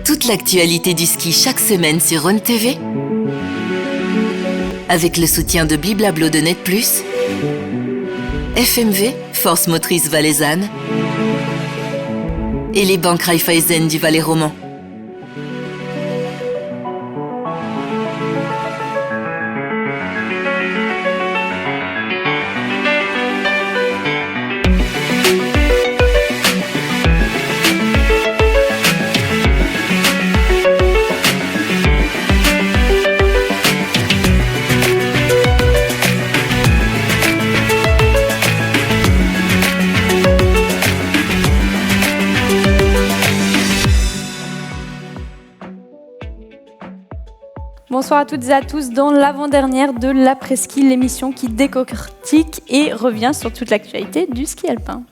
Toute l'actualité du ski chaque semaine sur Rhône TV, avec le soutien de Biblablo de Net+, FMV, Force Motrice Valaisanne, et les banques Raiffeisen du Valais Roman. Bonsoir à toutes et à tous dans l'avant-dernière de l'après-ski, l'émission qui décortique et revient sur toute l'actualité du ski alpin.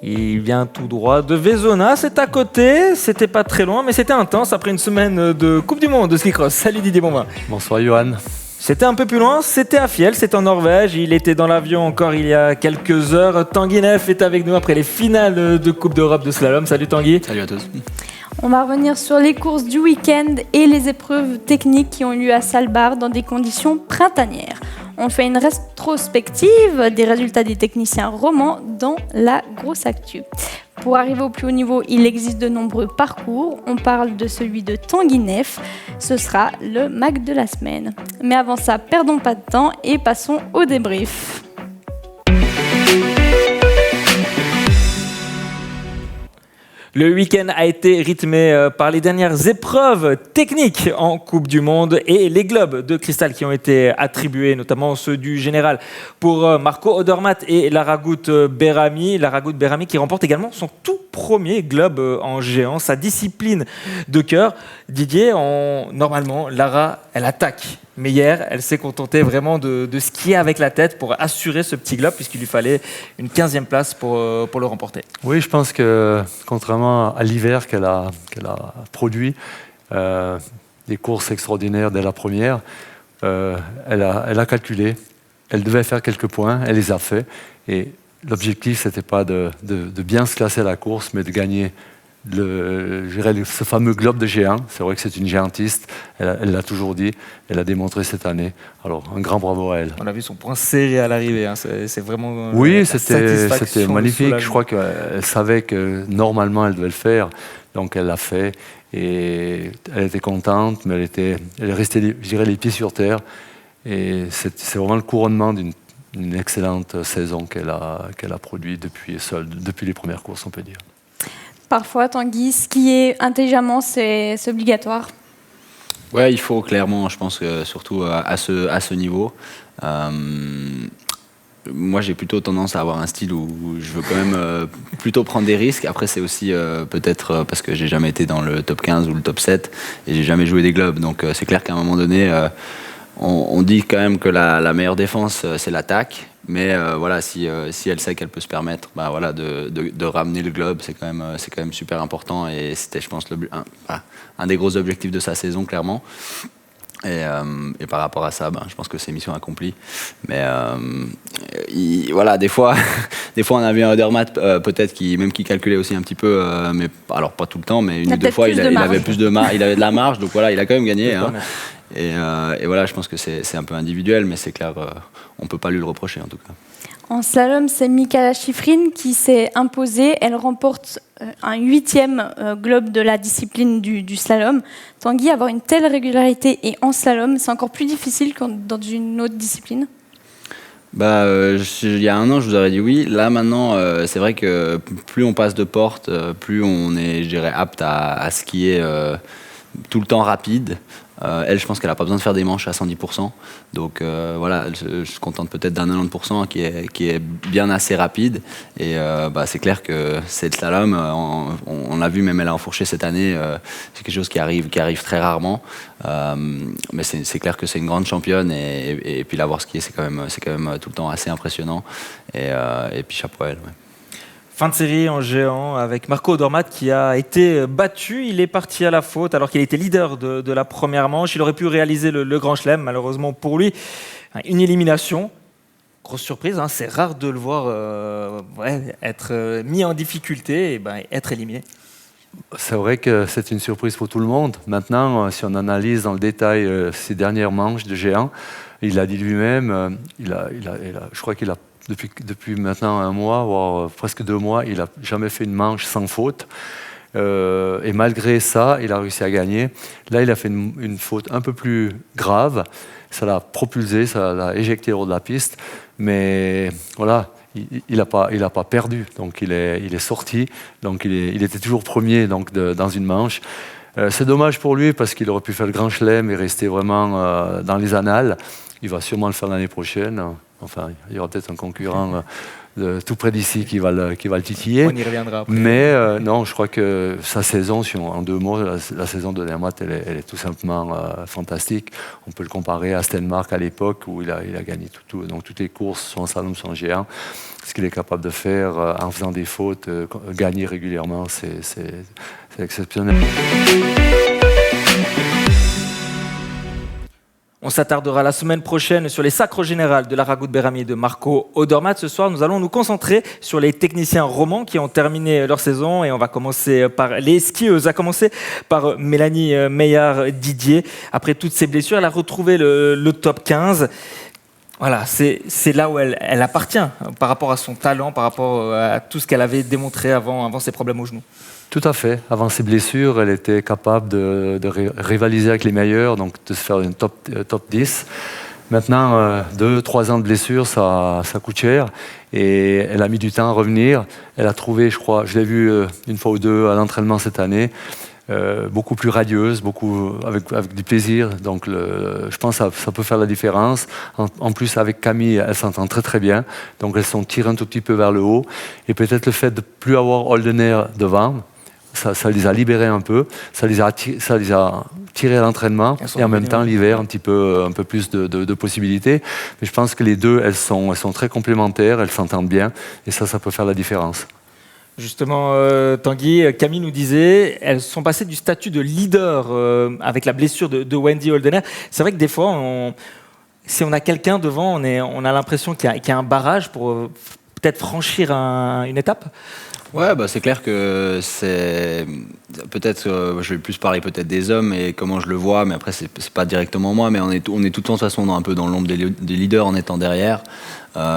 Il vient tout droit de Vezona, c'est à côté, c'était pas très loin, mais c'était intense après une semaine de Coupe du Monde de ski cross. Salut Didier Bombin. Bonsoir Johan. C'était un peu plus loin, c'était à Fiel, c'est en Norvège, il était dans l'avion encore il y a quelques heures. Tanguy Neff est avec nous après les finales de Coupe d'Europe de slalom. Salut Tanguy. Salut à tous. On va revenir sur les courses du week-end et les épreuves techniques qui ont eu lieu à Svalbard dans des conditions printanières. On fait une rétrospective des résultats des techniciens romans dans la grosse actu. Pour arriver au plus haut niveau, il existe de nombreux parcours. On parle de celui de Tanguy Neff. Ce sera le MAC de la semaine. Mais avant ça, perdons pas de temps et passons au débrief. Le week-end a été rythmé par les dernières épreuves techniques en Coupe du Monde et les globes de cristal qui ont été attribués, notamment ceux du général pour Marco Odermatt et Laragut Berami. Laragut Berami qui remporte également son tout premier globe en géant, sa discipline de cœur. Didier, normalement, Lara, elle attaque. Mais hier, elle s'est contentée vraiment de skier avec la tête pour assurer ce petit globe, puisqu'il lui fallait une 15e place pour le remporter. Oui, je pense que contrairement à l'hiver qu'elle a produit, des courses extraordinaires dès la première, elle a calculé, elle devait faire quelques points, elle les a fait. Et l'objectif, ce n'était pas de bien se classer à la course, mais de gagner ce fameux globe de géant. C'est vrai que c'est une géantiste, elle l'a toujours dit, elle a démontré cette année. Alors, un grand bravo à elle. On a vu son point serré à l'arrivée, hein. C'est vraiment oui, c'était magnifique. Je crois qu'elle savait que normalement elle devait le faire, donc elle l'a fait. Et elle était contente, mais elle est restée, je dirais, les pieds sur terre. Et c'est vraiment le couronnement d'une excellente saison qu'elle a produit depuis les premières courses, on peut dire. Parfois, Tanguy, skier intelligemment, c'est obligatoire. Ouais, il faut clairement, je pense, surtout à ce niveau. Moi, j'ai plutôt tendance à avoir un style où je veux quand même plutôt prendre des risques. Après, c'est aussi peut-être parce que j'ai jamais été dans le top 15 ou le top 7 et j'ai jamais joué des globes. Donc, c'est clair qu'à un moment donné, on dit quand même que la meilleure défense, c'est l'attaque. Mais voilà, si elle sait qu'elle peut se permettre de ramener le globe, c'est quand même super important. Et c'était, je pense, un des gros objectifs de sa saison, clairement. Et par rapport à ça, je pense que c'est mission accomplie. Mais voilà, des fois on avait un Odermatt peut-être qui calculait aussi un petit peu, mais alors pas tout le temps, mais une ou deux fois il avait plus de marge, il avait de la marge, donc voilà, il a quand même gagné. Hein. Et voilà, je pense que c'est un peu individuel, mais c'est clair, on peut pas lui le reprocher en tout cas. En slalom, c'est Mikaela Shiffrin qui s'est imposée. Elle remporte un 8e globe de la discipline du slalom. Tanguy, avoir une telle régularité et en slalom, c'est encore plus difficile que dans une autre discipline? Il y a un an, je vous aurais dit oui. Là, maintenant, c'est vrai que plus on passe de porte, plus on est, je dirais, apte à skier tout le temps rapide. Elle, je pense qu'elle n'a pas besoin de faire des manches à 110%. Donc voilà, elle se contente peut-être d'un 90% qui est bien assez rapide. Et c'est clair que c'est le slalom. On l'a vu, même elle a enfourché cette année. C'est quelque chose qui arrive très rarement. Mais c'est clair que c'est une grande championne. Et puis la voir skier, c'est quand même tout le temps assez impressionnant. Et puis chapeau à elle. Ouais. Fin de série en géant avec Marco Odermatt qui a été battu. Il est parti à la faute alors qu'il était leader de la première manche. Il aurait pu réaliser le Grand Chelem. Malheureusement pour lui, une élimination. Grosse surprise, hein, c'est rare de le voir être mis en difficulté et être éliminé. C'est vrai que c'est une surprise pour tout le monde. Maintenant, si on analyse dans le détail ces dernières manches de géant, il a dit lui-même, je crois qu'il a, depuis maintenant un mois, voire presque 2 mois, il n'a jamais fait une manche sans faute. Et malgré ça, il a réussi à gagner. Là, il a fait une faute un peu plus grave. Ça l'a propulsé, ça l'a éjecté hors de la piste. Mais voilà, il n'a pas perdu. Donc il est sorti. Donc il était toujours premier dans une manche. C'est dommage pour lui parce qu'il aurait pu faire le Grand Chelem et rester vraiment dans les annales. Il va sûrement le faire l'année prochaine. Enfin, il y aura peut-être un concurrent tout près d'ici qui va le titiller. On y reviendra après. Mais non, je crois que sa saison, en 2 mots, la saison de Zermatt, elle est tout simplement fantastique. On peut le comparer à Stenmark à l'époque où il a gagné donc toutes les courses, soit en slalom, soit en géant. Ce qu'il est capable de faire en faisant des fautes, gagner régulièrement, c'est exceptionnel. On s'attardera la semaine prochaine sur les sacres générales de l'Arago de Béramier et de Marco Odermatt. Ce soir, nous allons nous concentrer sur les techniciens romans qui ont terminé leur saison et on va commencer par les skieuses, à commencer par Mélanie Meillard-Didier. Après toutes ses blessures, elle a retrouvé le top 15. Voilà, c'est là où elle appartient par rapport à son talent, par rapport à tout ce qu'elle avait démontré avant ses problèmes au genou. Tout à fait. Avant ses blessures, elle était capable de rivaliser avec les meilleurs, donc de se faire une top 10. Maintenant, 2-3 ans de blessure, ça coûte cher. Et elle a mis du temps à revenir. Elle a trouvé, je crois, je l'ai vue une fois ou deux à l'entraînement cette année, beaucoup plus radieuse, avec du plaisir. Donc je pense que ça peut faire la différence. En plus, avec Camille, elle s'entend très très bien. Donc elles sont tirées un tout petit peu vers le haut. Et peut-être le fait de ne plus avoir Holdener devant, ça les a libérés un peu, ça les a tirés à l'entraînement et en même temps l'hiver un peu plus de possibilités. Mais je pense que les deux, elles sont très complémentaires, elles s'entendent bien et ça peut faire la différence. Justement, Tanguy, Camille nous disait, elles sont passées du statut de leader avec la blessure de Wendy Holdener. C'est vrai que des fois, si on a quelqu'un devant, on a l'impression qu'il y a un barrage pour peut-être franchir une étape. Ouais, c'est clair que c'est peut-être, je vais plus parler peut-être des hommes et comment je le vois, mais après c'est pas directement moi, mais on est tout le temps de toute façon un peu dans l'ombre des leaders en étant derrière.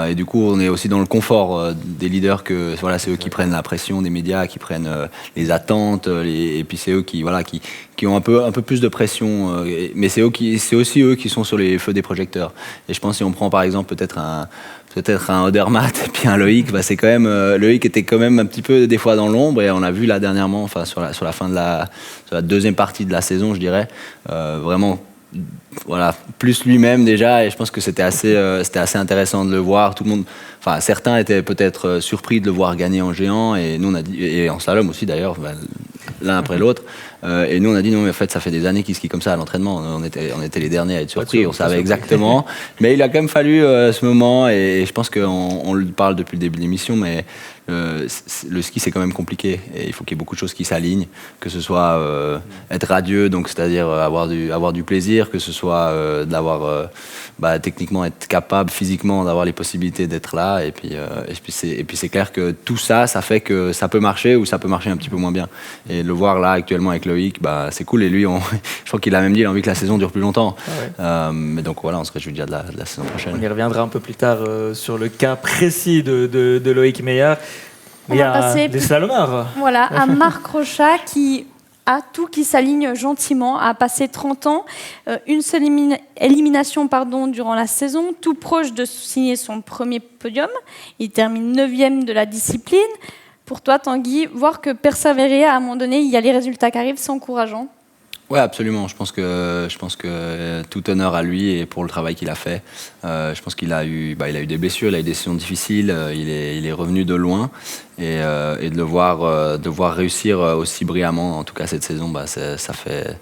Et du coup, on est aussi dans le confort des leaders que voilà, c'est eux qui prennent la pression des médias, qui prennent les attentes, et puis c'est eux qui ont un peu plus de pression. Mais c'est aussi eux qui sont sur les feux des projecteurs. Et je pense si on prend par exemple peut-être un Odermatt et puis un Loïc, c'est quand même Loïc était quand même un petit peu des fois dans l'ombre et on a vu là dernièrement, enfin sur la fin de sur la deuxième partie de la saison, je dirais, vraiment. Voilà, plus lui-même déjà, et je pense que c'était assez intéressant de le voir. Tout le monde, enfin certains étaient peut-être surpris de le voir gagner en géant, et nous on a dit, et en slalom aussi d'ailleurs, l'un après l'autre. Et nous on a dit non mais en fait ça fait des années qu'ils skient comme ça à l'entraînement. On était les derniers à être surpris, on savait exactement. Mais il a quand même fallu ce moment, et je pense qu'on le parle depuis le début de l'émission, mais le ski c'est quand même compliqué et il faut qu'il y ait beaucoup de choses qui s'alignent, que ce soit être radieux, donc c'est-à-dire avoir du plaisir, que ce soit d'avoir techniquement être capable physiquement d'avoir les possibilités d'être là, et puis c'est clair que tout ça fait que ça peut marcher ou ça peut marcher un petit peu moins bien, et le voir là actuellement avec Loïc, c'est cool, et lui je crois qu'il a même dit il a envie que la saison dure plus longtemps. Mais donc voilà, on se réjouit déjà de la saison prochaine. On y reviendra un peu plus tard sur le cas précis de Loïc Meillard. Il y a des slalomeurs. Voilà, à Marc Rochat qui a tout qui s'aligne gentiment, a passé 30 ans, une seule élimination durant la saison, tout proche de signer son premier podium. Il termine 9e de la discipline. Pour toi, Tanguy, voir que persévérer, à un moment donné, il y a les résultats qui arrivent, c'est encourageant. Ouais, absolument. Je pense que tout honneur à lui et pour le travail qu'il a fait. Je pense qu'il a eu des blessures, il a eu des saisons difficiles. Il est revenu de loin, et de le voir réussir aussi brillamment, en tout cas cette saison, ça fait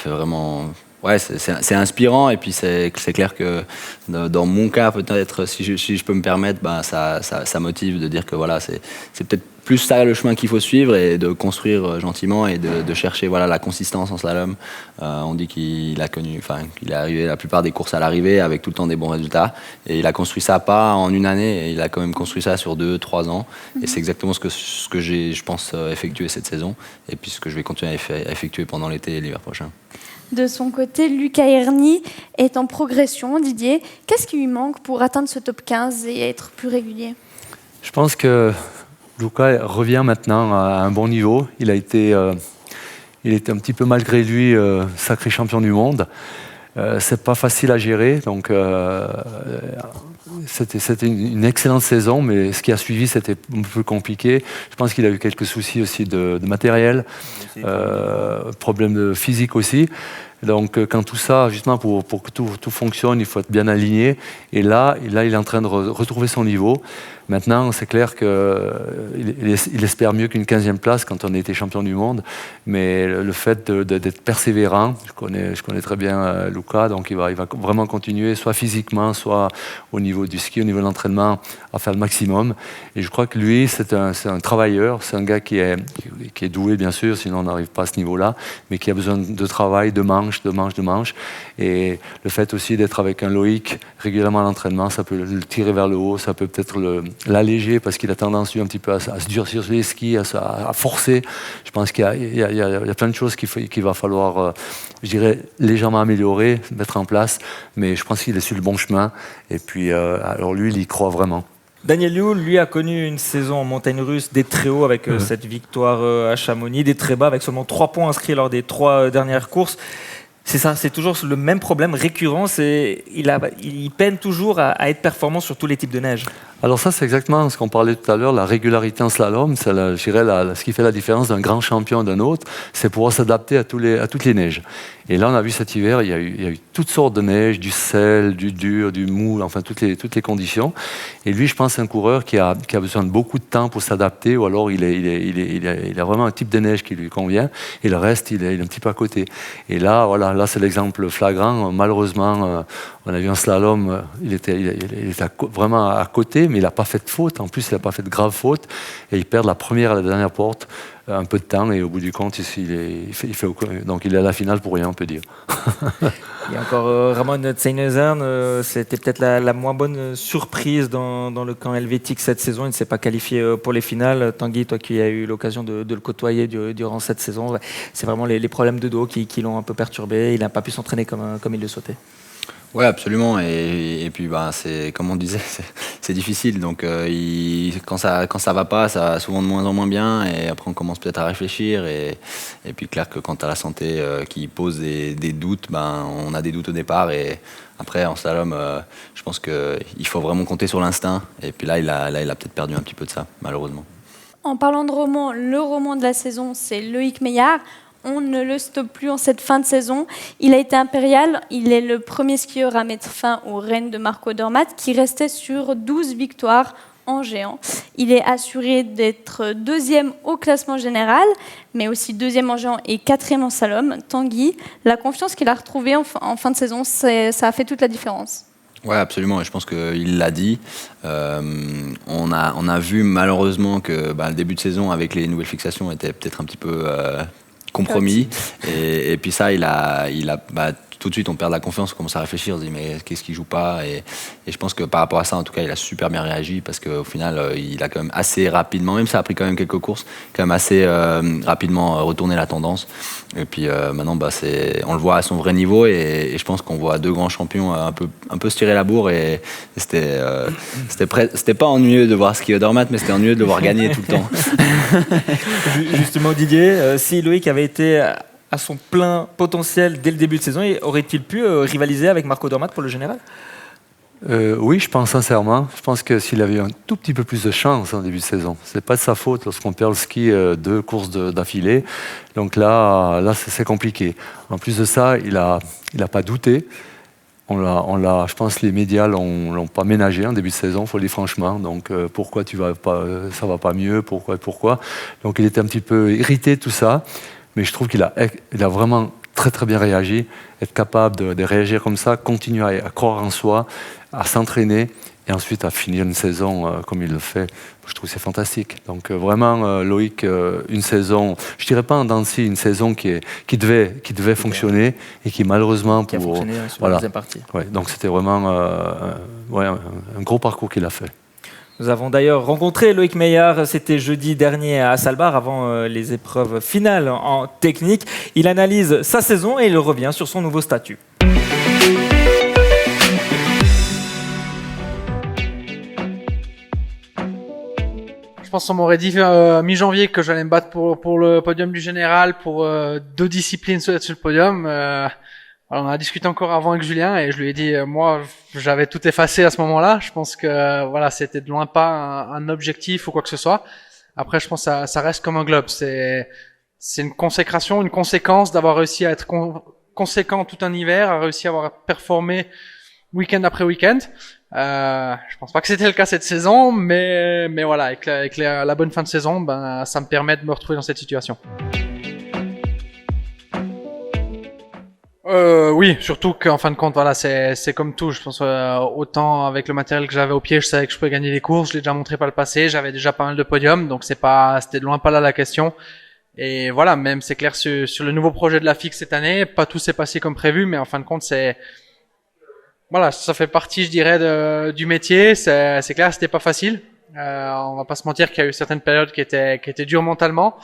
vraiment Ouais, c'est inspirant et puis c'est clair que dans mon cas peut-être si je peux me permettre, ça motive de dire que voilà c'est peut-être plus ça le chemin qu'il faut suivre et de construire gentiment et de chercher voilà la consistance en slalom. On dit qu'il est arrivé la plupart des courses à l'arrivée avec tout le temps des bons résultats et il a construit ça pas en une année, et il a quand même construit ça sur 2-3 ans et c'est exactement ce que j'ai je pense effectué cette saison et puis ce que je vais continuer à effectuer pendant l'été et l'hiver prochain. De son côté, Lucas Erni est en progression. Didier, qu'est-ce qui lui manque pour atteindre ce top 15 et être plus régulier? Je pense que Lucas revient maintenant à un bon niveau. Il était un petit peu malgré lui sacré champion du monde. C'est pas facile à gérer, donc c'était une excellente saison, mais ce qui a suivi c'était un peu compliqué. Je pense qu'il a eu quelques soucis aussi de matériel, problèmes de physique aussi. Donc quand tout ça, justement pour que tout fonctionne, il faut être bien aligné. Et là il est en train de retrouver son niveau. Maintenant, c'est clair qu'il espère mieux qu'une 15e place quand on a été champion du monde. Mais le fait d'être persévérant, je connais très bien Lucas, donc il va vraiment continuer, soit physiquement, soit au niveau du ski, au niveau de l'entraînement, à faire le maximum. Et je crois que lui, c'est un travailleur, c'est un gars qui est doué, bien sûr, sinon on n'arrive pas à ce niveau-là, mais qui a besoin de travail, de manche. Et le fait aussi d'être avec un Loïc régulièrement à l'entraînement, ça peut le tirer vers le haut, ça peut peut-être l'alléger parce qu'il a tendance lui un petit peu à se durcir sur les skis, à forcer. Je pense qu'il y a plein de choses qu'il va falloir, je dirais, légèrement améliorer, mettre en place, mais je pense qu'il est sur le bon chemin. Et puis, alors lui, il y croit vraiment. Daniel Liu, lui, a connu une saison en montagne russe des très hauts avec cette victoire à Chamonix, des très bas avec seulement 3 points inscrits lors des 3 dernières courses. C'est ça, c'est toujours le même problème récurrent, il peine toujours à être performant sur tous les types de neige. Alors ça, c'est exactement ce qu'on parlait tout à l'heure, la régularité en slalom, c'est je dirais ce qui fait la différence d'un grand champion d'un autre, c'est pouvoir s'adapter à toutes les neiges. Et là, on a vu cet hiver, il y a eu toutes sortes de neiges, du sel, du dur, du mou, enfin toutes les conditions. Et lui, je pense, c'est un coureur qui a besoin de beaucoup de temps pour s'adapter, ou alors il a vraiment un type de neige qui lui convient, et le reste, il est un petit peu à côté. Et là, voilà, là c'est l'exemple flagrant. Malheureusement, on a vu un slalom, il était vraiment à côté, mais il n'a pas fait de faute. En plus, il n'a pas fait de grave faute. Et il perd la première à la dernière porte, un peu de temps. Et au bout du compte, donc il est à la finale pour rien, on peut dire. Il y a encore Ramon Tseinezern, c'était peut-être la moins bonne surprise dans le camp helvétique cette saison. Il ne s'est pas qualifié pour les finales. Tanguy, toi qui as eu l'occasion de le côtoyer durant cette saison, c'est vraiment les problèmes de dos qui l'ont un peu perturbé. Il n'a pas pu s'entraîner comme il le souhaitait. Ouais, absolument. Et puis, c'est comme on disait, c'est difficile. Donc, quand ça va pas, ça va souvent de moins en moins bien. Et après, on commence peut-être à réfléchir. Et puis, clair que quand tu as la santé qui pose des doutes, on a des doutes au départ. Et après, en slalom, je pense qu'il faut vraiment compter sur l'instinct. Et puis là, il a peut-être perdu un petit peu de ça, malheureusement. En parlant de roman, le roman de la saison, c'est Loïc Meillard. On ne le stoppe plus en cette fin de saison. Il a été impérial. Il est le premier skieur à mettre fin au règne de Marco Odermatt, qui restait sur 12 victoires en géant. Il est assuré d'être 2e au classement général, mais aussi 2e en géant et 4e en slalom. Tanguy, la confiance qu'il a retrouvée en fin de saison, ça a fait toute la différence. Ouais, absolument. Et je pense qu'il l'a dit. On a vu malheureusement que le début de saison avec les nouvelles fixations était peut-être un petit peu compromis. Et puis ça, il a tout de suite, on perd la confiance, on commence à réfléchir, on se dit mais qu'est-ce qu'il joue pas, et je pense que par rapport à ça, en tout cas, il a super bien réagi parce qu'au final, il a quand même assez rapidement, même ça a pris quand même quelques courses, quand même assez rapidement retourné la tendance. Et puis maintenant, on le voit à son vrai niveau, et je pense qu'on voit 2 grands champions un peu se tirer la bourre, et c'était pas ennuyeux de voir skier Odermatt, mais c'était ennuyeux de le voir gagner tout le temps. Justement, Didier, si Loïc avait été à son plein potentiel dès le début de saison, aurait-il pu rivaliser avec Marco Odermatt pour le général ? Oui, je pense sincèrement. Je pense que s'il avait eu un tout petit peu plus de chance en début de saison, c'est pas de sa faute lorsqu'on perd le ski 2 courses d'affilée. Donc là, c'est compliqué. En plus de ça, il a pas douté. Je pense que les médias l'ont pas ménagé en début de saison, faut le dire franchement. Donc pourquoi ça va pas mieux, pourquoi. Donc il était un petit peu irrité de tout ça. Mais je trouve qu'il a vraiment très très bien réagi, être capable de réagir comme ça, continuer à croire en soi, à s'entraîner et ensuite à finir une saison comme il le fait. Je trouve que c'est fantastique. Donc vraiment, Loïc, une saison, je dirais pas en Dancy, une saison qui devait fonctionner et qui malheureusement Qui a fonctionné sur la deuxième partie. Ouais, donc c'était vraiment un gros parcours qu'il a fait. Nous avons d'ailleurs rencontré Loïc Meillard, c'était jeudi dernier à Salbar, avant les épreuves finales en technique. Il analyse sa saison et il revient sur son nouveau statut. Je pense qu'on m'aurait dit mi-janvier que j'allais me battre pour le podium du général, pour 2 disciplines sur le podium. Alors on a discuté encore avant avec Julien et je lui ai dit, moi, j'avais tout effacé à ce moment-là. Je pense que voilà, c'était de loin pas un objectif ou quoi que ce soit. Après, je pense que ça reste comme un globe. C'est une consécration, une conséquence d'avoir réussi à être conséquent tout un hiver, à réussi à avoir performé week-end après week-end. Je pense pas que c'était le cas cette saison, mais voilà, avec la bonne fin de saison, ben ça me permet de me retrouver dans cette situation. Oui, surtout qu'en fin de compte, voilà, c'est comme tout. Je pense autant avec le matériel que j'avais au pied, je savais que je pouvais gagner des courses. Je l'ai déjà montré par le passé. J'avais déjà pas mal de podiums, donc c'était de loin pas là la question. Et voilà, même c'est clair sur le nouveau projet de la FIX cette année, pas tout s'est passé comme prévu, mais en fin de compte, voilà, ça fait partie, je dirais, du métier. C'est clair, c'était pas facile. On va pas se mentir qu'il y a eu certaines périodes qui étaient dures mentalement,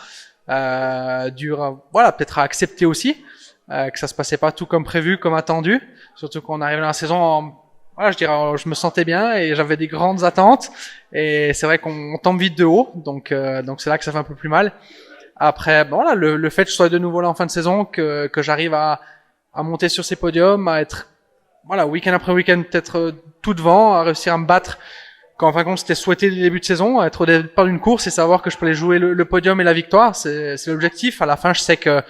dures, voilà, peut-être à accepter aussi. Que ça se passait pas tout comme prévu, comme attendu. Surtout qu'on arrivait dans la saison, voilà, je dirais, je me sentais bien et j'avais des grandes attentes. Et c'est vrai qu'on tombe vite de haut, donc c'est là que ça fait un peu plus mal. Après, bon, voilà, le fait que je sois de nouveau là en fin de saison, que j'arrive à monter sur ces podiums, à être, voilà, week-end après week-end, peut-être tout devant, à réussir à me battre. Quand en fin de compte, c'était souhaité dès le début de saison, être au départ d'une course et savoir que je peux aller jouer le podium et la victoire, c'est l'objectif. À la fin, je sais que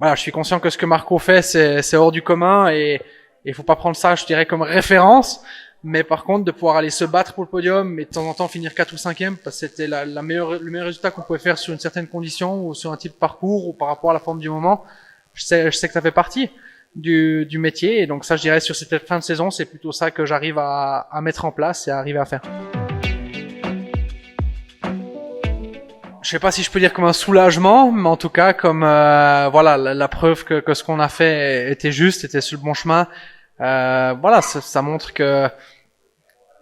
voilà, je suis conscient que ce que Marco fait, c'est hors du commun et il faut pas prendre ça, je dirais, comme référence. Mais par contre, de pouvoir aller se battre pour le podium et de temps en temps finir 4 ou 5e, parce que c'était le meilleur résultat qu'on pouvait faire sur une certaine condition ou sur un type de parcours ou par rapport à la forme du moment, je sais que ça fait partie du métier. Et donc ça, je dirais, sur cette fin de saison, c'est plutôt ça que j'arrive à mettre en place et à arriver à faire. Je sais pas si je peux dire comme un soulagement, mais en tout cas comme voilà la preuve que ce qu'on a fait était juste, était sur le bon chemin. Voilà, ça montre que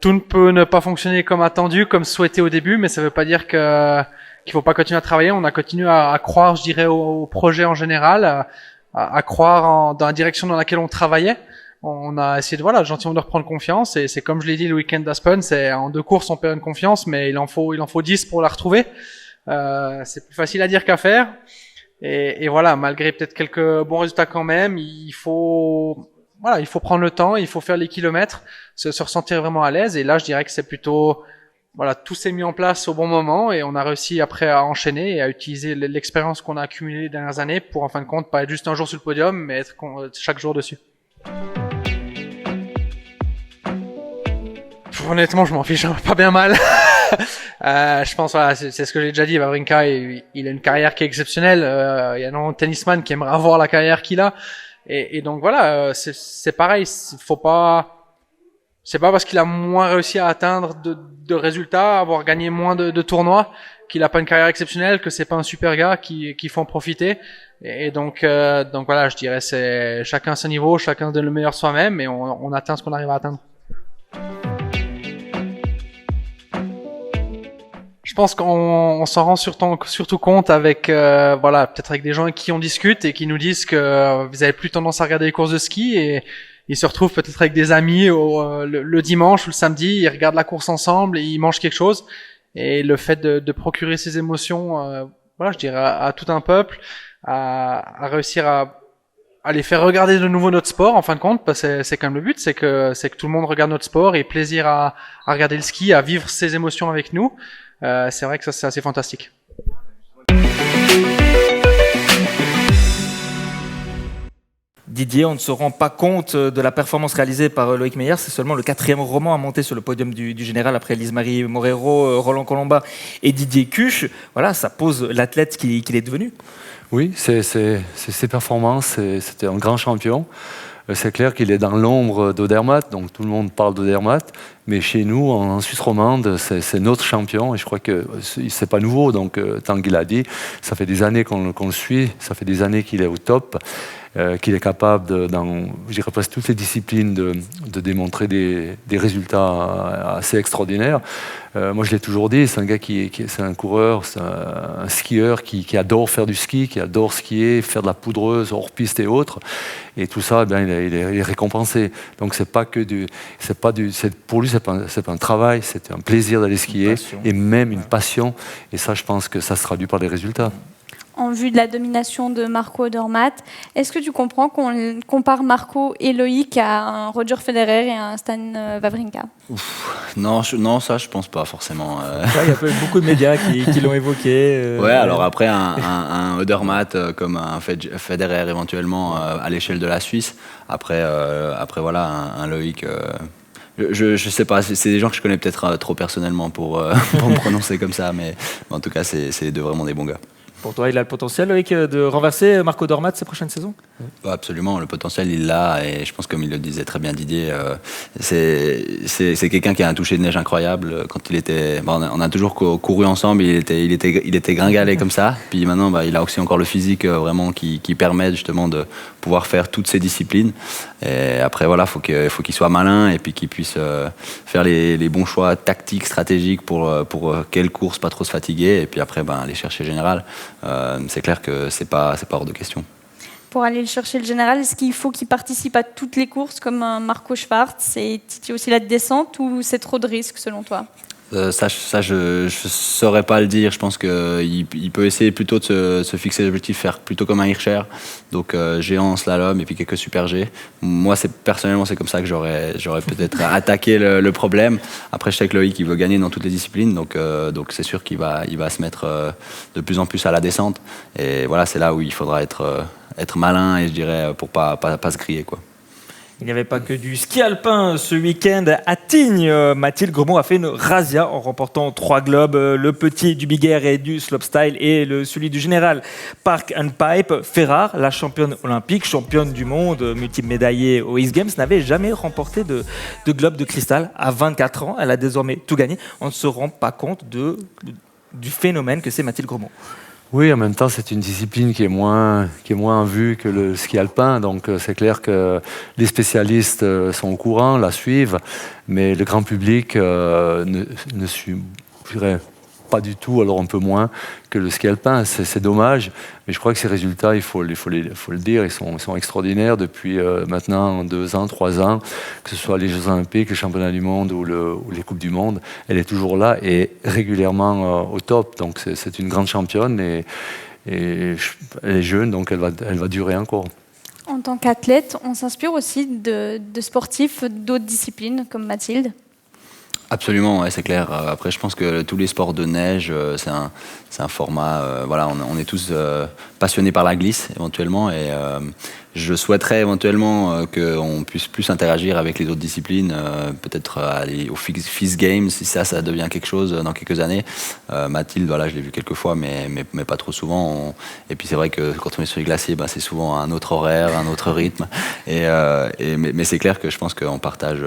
tout ne peut ne pas fonctionner comme attendu, comme souhaité au début, mais ça veut pas dire qu'il faut pas continuer à travailler. On a continué à croire, je dirais, au projet en général, à croire dans la direction dans laquelle on travaillait. On a essayé de, voilà, gentiment de reprendre confiance et c'est comme je l'ai dit le week-end d'Aspen, c'est en 2 courses on perd une confiance, mais il en faut 10 pour la retrouver. C'est plus facile à dire qu'à faire et voilà, malgré peut-être quelques bons résultats quand même, il faut prendre le temps, il faut faire les kilomètres, se ressentir vraiment à l'aise et là je dirais que c'est plutôt, voilà, tout s'est mis en place au bon moment et on a réussi après à enchaîner et à utiliser l'expérience qu'on a accumulée les dernières années pour en fin de compte pas être juste un jour sur le podium mais être chaque jour dessus. Honnêtement, je m'en fiche pas bien mal. Je pense, voilà, c'est ce que j'ai déjà dit. Wawrinka, il a une carrière qui est exceptionnelle. Il y a un tennisman qui aimerait avoir la carrière qu'il a. Et donc voilà, c'est pareil. C'est pas parce qu'il a moins réussi à atteindre de résultats, avoir gagné moins de tournois, qu'il a pas une carrière exceptionnelle, que c'est pas un super gars qu'il faut en profiter. Et donc voilà, je dirais c'est chacun à son niveau, chacun donne le meilleur soi-même et on atteint ce qu'on arrive à atteindre. Je pense qu'on s'en rend surtout compte avec voilà, peut-être avec des gens avec qui on discute et qui nous disent que vous avez plus tendance à regarder les courses de ski et ils se retrouvent peut-être avec des amis le dimanche ou le samedi, ils regardent la course ensemble et ils mangent quelque chose et le fait de procurer ces émotions voilà, je dirais à tout un peuple, à réussir à les faire regarder de nouveau notre sport en fin de compte, parce que c'est quand même le but, c'est que tout le monde regarde notre sport et ait plaisir à regarder le ski, à vivre ces émotions avec nous. C'est vrai que ça c'est assez fantastique. Didier, on ne se rend pas compte de la performance réalisée par Loïc Meyer. C'est seulement le 4e roman à monter sur le podium du général après Lise-Marie Morero, Roland Colomba et Didier Cuche. Voilà, ça pose l'athlète qu'il est devenu. Oui, c'est ses performances, c'était un grand champion. C'est clair qu'il est dans l'ombre d'Odermatt, donc tout le monde parle d'Odermatt, mais chez nous, en Suisse romande, c'est notre champion, et je crois que c'est pas nouveau, donc tant qu'il a dit, ça fait des années qu'on le suit, ça fait des années qu'il est au top, qu'il est capable, dans, je dirais presque toutes les disciplines, de démontrer des résultats assez extraordinaires. Moi, je l'ai toujours dit, c'est un gars c'est un coureur, c'est un skieur qui adore faire du ski, qui adore skier, faire de la poudreuse, hors piste et autres. Et tout ça, il est récompensé. Donc, pour lui, c'est pas un travail, c'est un plaisir d'aller skier et même une passion. Et ça, je pense que ça se traduit par des résultats. En vue de la domination de Marco Odermatt, est-ce que tu comprends qu'on compare Marco et Loïc à un Roger Federer et un Stan Wawrinka? Non, ça je pense pas forcément. Il y a beaucoup de médias qui l'ont évoqué. Ouais, alors après un Odermatt comme un Federer éventuellement à l'échelle de la Suisse. Après voilà un Loïc. Je sais pas, c'est des gens que je connais peut-être trop personnellement pour me prononcer comme ça, mais en tout cas c'est les deux vraiment des bons gars. Pour toi, il a le potentiel, Loïc, de renverser Marco Odermatt ces prochaines saisons? Absolument, le potentiel il l'a, et je pense comme il le disait très bien Didier, c'est quelqu'un qui a un toucher de neige incroyable. Quand il était, on a toujours couru ensemble, il était gringalet comme ça. Puis maintenant, il a aussi encore le physique vraiment qui permet justement de pouvoir faire toutes ces disciplines. Et après voilà, faut qu'il soit malin et puis qu'il puisse faire les bons choix tactiques, stratégiques pour quelle course pas trop se fatiguer. Et puis après, aller chercher le général. C'est clair que c'est pas hors de question. Pour aller chercher le général, est-ce qu'il faut qu'il participe à toutes les courses comme un Marco Schwartz et titiller aussi la descente, ou c'est trop de risques selon toi? Ça, je saurais pas le dire. Je pense qu'il peut essayer plutôt de se fixer l'objectif, faire plutôt comme un Hirscher, donc géant, slalom et puis quelques super G. Moi, personnellement, c'est comme ça que j'aurais peut-être attaqué le problème. Après, je sais que Loïc, il veut gagner dans toutes les disciplines, donc c'est sûr qu'il va se mettre de plus en plus à la descente. Et voilà, c'est là où il faudra être malin, et je dirais pour pas se griller, quoi. Il n'y avait pas que du ski alpin ce week-end à Tignes. Mathilde Gremaud a fait une razzia en remportant 3 globes, le petit du big air et du slopestyle et celui du général Park and Pipe. Ferrar, la championne olympique, championne du monde, multiple médaillée aux X Games, n'avait jamais remporté de globe de cristal. À 24 ans, elle a désormais tout gagné. On ne se rend pas compte du phénomène que c'est Mathilde Gremaud. Oui, en même temps, c'est une discipline qui est moins vue que le ski alpin. Donc, c'est clair que les spécialistes sont au courant, la suivent, mais le grand public ne suit, je dirais, pas du tout, alors un peu moins que le ski alpin. C'est dommage, mais je crois que ces résultats, il faut le dire, ils sont extraordinaires depuis maintenant 2 ans, 3 ans, que ce soit les Jeux Olympiques, les Championnats du Monde ou les Coupes du Monde. Elle est toujours là et régulièrement au top. Donc c'est une grande championne et elle est jeune, donc elle va durer encore. En tant qu'athlète, on s'inspire aussi de sportifs d'autres disciplines comme Mathilde? Absolument, ouais, c'est clair. Après, je pense que tous les sports de neige, c'est un format. Voilà, on est tous passionnés par la glisse éventuellement, et je souhaiterais éventuellement qu'on puisse plus interagir avec les autres disciplines, peut-être aller au FIS Games si ça devient quelque chose dans quelques années. Mathilde, voilà, je l'ai vu quelques fois, mais pas trop souvent. Et puis c'est vrai que quand on est sur les glaciers, c'est souvent un autre horaire, un autre rythme. Mais c'est clair que je pense qu'on partage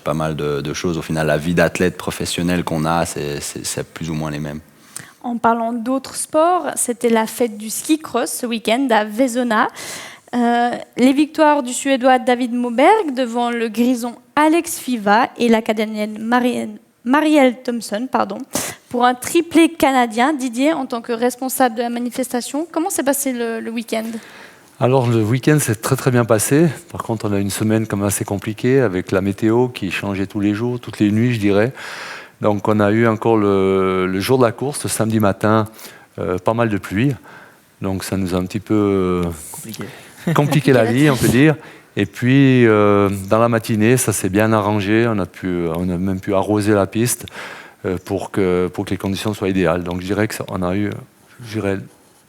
pas mal de choses. Au final, la vie d'athlète professionnel qu'on a, c'est plus ou moins les mêmes. En parlant d'autres sports, c'était la fête du ski cross ce week-end à Vezona. Les victoires du Suédois David Moberg devant le Grison Alex Fiva et la Canadienne Marielle Thompson, pour un triplé canadien. Didier, en tant que responsable de la manifestation, comment s'est passé le week-end? Alors le week-end s'est très très bien passé. Par contre, on a une semaine comme assez compliquée avec la météo qui changeait tous les jours, toutes les nuits, je dirais. Donc on a eu encore le jour de la course, le samedi matin, pas mal de pluie. Donc ça nous a un petit peu compliqué la vie, on peut dire. Et puis dans la matinée, ça s'est bien arrangé. On a même pu arroser la piste pour que les conditions soient idéales. Donc je dirais qu'on a eu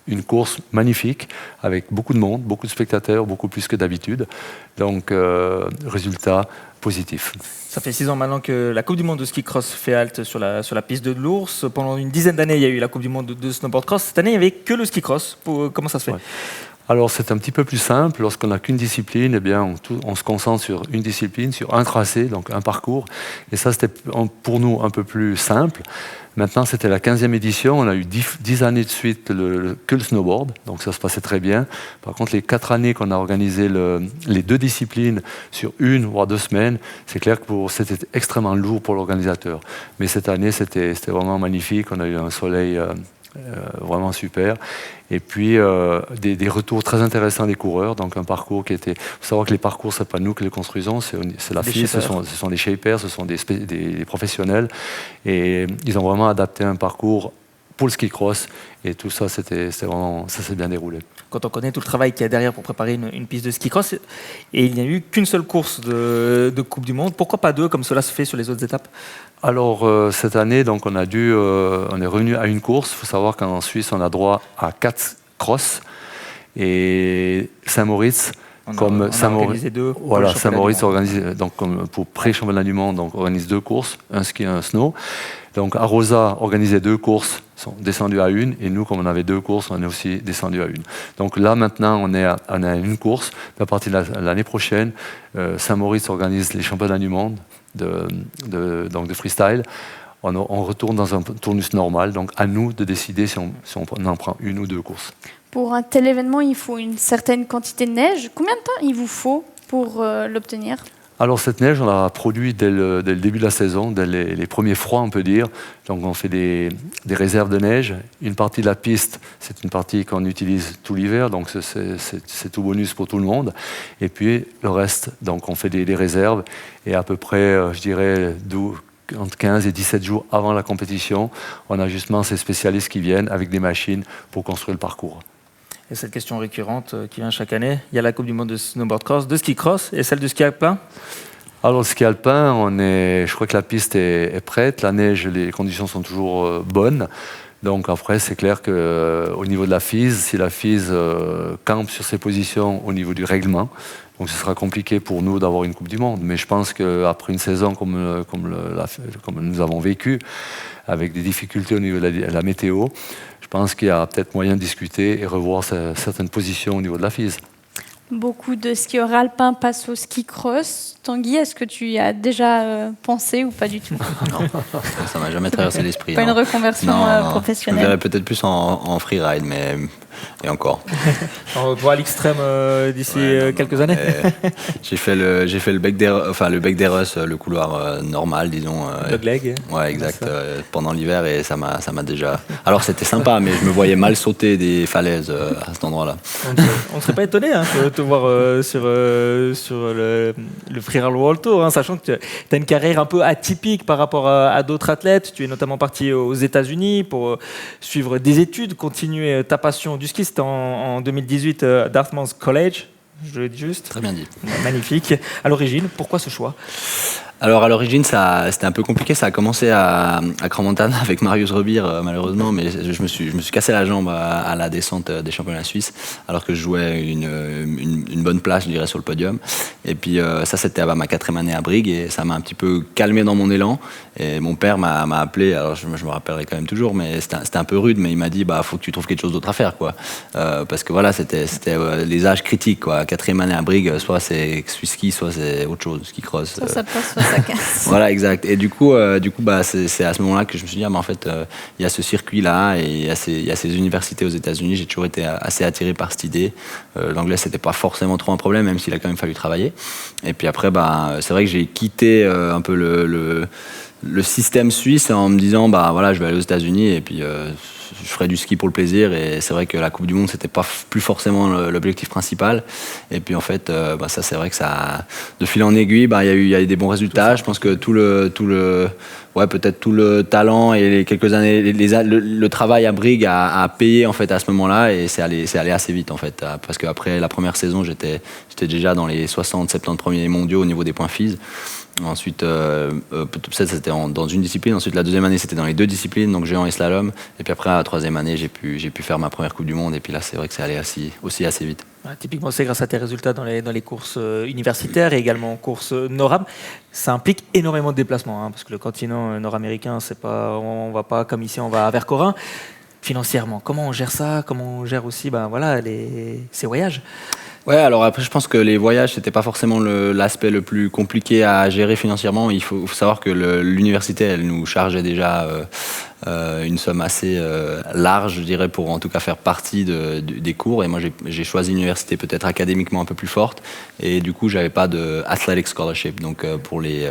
une course magnifique, avec beaucoup de monde, beaucoup de spectateurs, beaucoup plus que d'habitude. Donc, résultat positif. Ça fait 6 ans maintenant que la Coupe du Monde de ski cross fait halte sur la piste de l'Ours. Pendant une dizaine d'années, il y a eu la Coupe du Monde de snowboard cross. Cette année, il n'y avait que le ski cross. Comment ça se fait? Ouais. Alors, c'est un petit peu plus simple. Lorsqu'on n'a qu'une discipline, eh bien, on se concentre sur une discipline, sur un tracé, donc un parcours. Et ça, c'était pour nous un peu plus simple. Maintenant, c'était la 15e édition. On a eu 10 années de suite que le snowboard. Donc, ça se passait très bien. Par contre, les 4 années qu'on a organisé les 2 disciplines sur 1 voire 2 semaines, c'est clair que c'était extrêmement lourd pour l'organisateur. Mais cette année, c'était vraiment magnifique. On a eu un soleil vraiment super. Et puis, des retours très intéressants des coureurs. Donc, un parcours qui était... Il faut savoir que les parcours, ce n'est pas nous qui les construisons, c'est la FIS, ce sont les shapers, ce sont des professionnels. Et ils ont vraiment adapté un parcours pour le ski cross. Et tout ça, ça s'est bien déroulé. Quand on connaît tout le travail qu'il y a derrière pour préparer une piste de ski cross, et il n'y a eu qu'une seule course de Coupe du Monde, pourquoi pas 2 comme cela se fait sur les autres étapes? Alors, cette année, donc, on est revenu à une course. Il faut savoir qu'en Suisse, on a droit à 4 crosses. Et Saint-Moritz, Saint-Moritz organise, donc, pour pré-championnat du monde, donc, organise 2 courses, un ski et un snow. Donc, Arosa organisait 2 courses, sont descendus à 1, et nous, comme on avait 2 courses, on est aussi descendus à 1. Donc là, maintenant, on est à une course. À partir de l'année prochaine, Saint-Moritz organise les championnats du monde donc de freestyle. On retourne dans un tournus normal, donc à nous de décider si on en prend 1 ou 2 courses. Pour un tel événement, il faut une certaine quantité de neige. Combien de temps il vous faut pour l'obtenir? Alors cette neige, on l'a produite dès le début de la saison, dès les premiers froids, on peut dire. Donc on fait des réserves de neige. Une partie de la piste, c'est une partie qu'on utilise tout l'hiver, donc c'est tout bonus pour tout le monde. Et puis le reste, donc on fait des réserves. Et à peu près, je dirais, entre 15 et 17 jours avant la compétition, on a justement ces spécialistes qui viennent avec des machines pour construire le parcours. Et cette question récurrente qui vient chaque année, il y a la Coupe du Monde de snowboard cross, de ski cross et celle de ski alpin. Alors le ski alpin, je crois que la piste est prête, la neige, les conditions sont toujours bonnes. Donc après, c'est clair qu'au niveau de la FIS, si la FIS campe sur ses positions au niveau du règlement, donc ce sera compliqué pour nous d'avoir une Coupe du Monde. Mais je pense qu'après une saison comme nous avons vécu, avec des difficultés au niveau de la météo, je pense qu'il y a peut-être moyen de discuter et revoir certaines positions au niveau de la FIS. Beaucoup de skieurs alpins passent au ski cross. Tanguy, est-ce que tu y as déjà pensé ou pas du tout? Non, ça m'a jamais traversé l'esprit. Pas une reconversion professionnelle? Je verrais peut-être plus en freeride, mais et encore. On voit à l'extrême d'ici quelques années. J'ai fait le bec d'Eros, le couloir normal, disons. Dogleg. Ouais, exact. Pendant l'hiver, et ça m'a déjà. Alors c'était sympa, mais je me voyais mal sauter des falaises à cet endroit-là. On ne serait pas étonné de te voir sur le Freeride World Tour, sachant que tu as une carrière un peu atypique par rapport à d'autres athlètes. Tu es notamment parti aux États-Unis pour suivre des études, continuer ta passion du ski. C'était en 2018 à Dartmouth College, je le dis juste. Très bien dit. Magnifique. À l'origine, pourquoi ce choix? Alors à l'origine, c'était un peu compliqué. Ça a commencé à Crans-Montana avec Marius Rebir, malheureusement, mais je me suis cassé la jambe à la descente des championnats suisses, alors que je jouais une bonne place, je dirais, sur le podium. Et puis ça, c'était à ma 4e année à Brigue, et ça m'a un petit peu calmé dans mon élan. Et mon père m'a appelé, alors je me rappellerai quand même toujours, mais c'était un peu rude, mais il m'a dit, faut que tu trouves quelque chose d'autre à faire, quoi. Parce que voilà, c'était les âges critiques, quoi. 4e année à Brigue, soit c'est ski, soit c'est autre chose, ski cross. Ça passe, soit ça casse. Voilà, exact. Et du coup, c'est à ce moment-là que je me suis dit, mais en fait, il y a ce circuit-là, et il y a ces universités aux États-Unis. J'ai toujours été assez attiré par cette idée. L'anglais, c'était pas forcément trop un problème, même s'il a quand même fallu travailler. Et puis après, c'est vrai que j'ai quitté un peu le système suisse en me disant, voilà, je vais aller aux États-Unis, et puis je ferai du ski pour le plaisir. Et c'est vrai que la Coupe du Monde, c'était pas plus forcément l'objectif principal. Et puis en fait, ça, c'est vrai que ça, de fil en aiguille, il y a eu des bons résultats. Je pense que peut-être tout le talent et les quelques années, le travail à Brigue a payé en fait à ce moment-là, et c'est allé assez vite en fait, parce qu'après la première saison, j'étais déjà dans les 60-70 premiers mondiaux au niveau des points FIS. Ensuite, top 7, c'était dans une discipline. Ensuite, la deuxième année, c'était dans les 2 disciplines, donc géant et slalom. Et puis après, la troisième année, j'ai pu faire ma première Coupe du Monde. Et puis là, c'est vrai que c'est allé aussi assez vite. Ouais, typiquement, c'est grâce à tes résultats dans les courses universitaires et également en courses NORAM. Ça implique énormément de déplacements, parce que le continent nord-américain, on va pas comme ici, on va à Vercorin. Financièrement, comment on gère ça? Comment on gère aussi ces voyages? Ouais, alors après, je pense que les voyages, c'était pas forcément l'aspect le plus compliqué à gérer financièrement. Il faut savoir que l'université, elle nous chargeait déjà une somme assez large, je dirais, pour en tout cas faire partie des cours. Et moi, j'ai choisi une université peut-être académiquement un peu plus forte. Et du coup, j'avais pas de athletic scholarship, donc pour les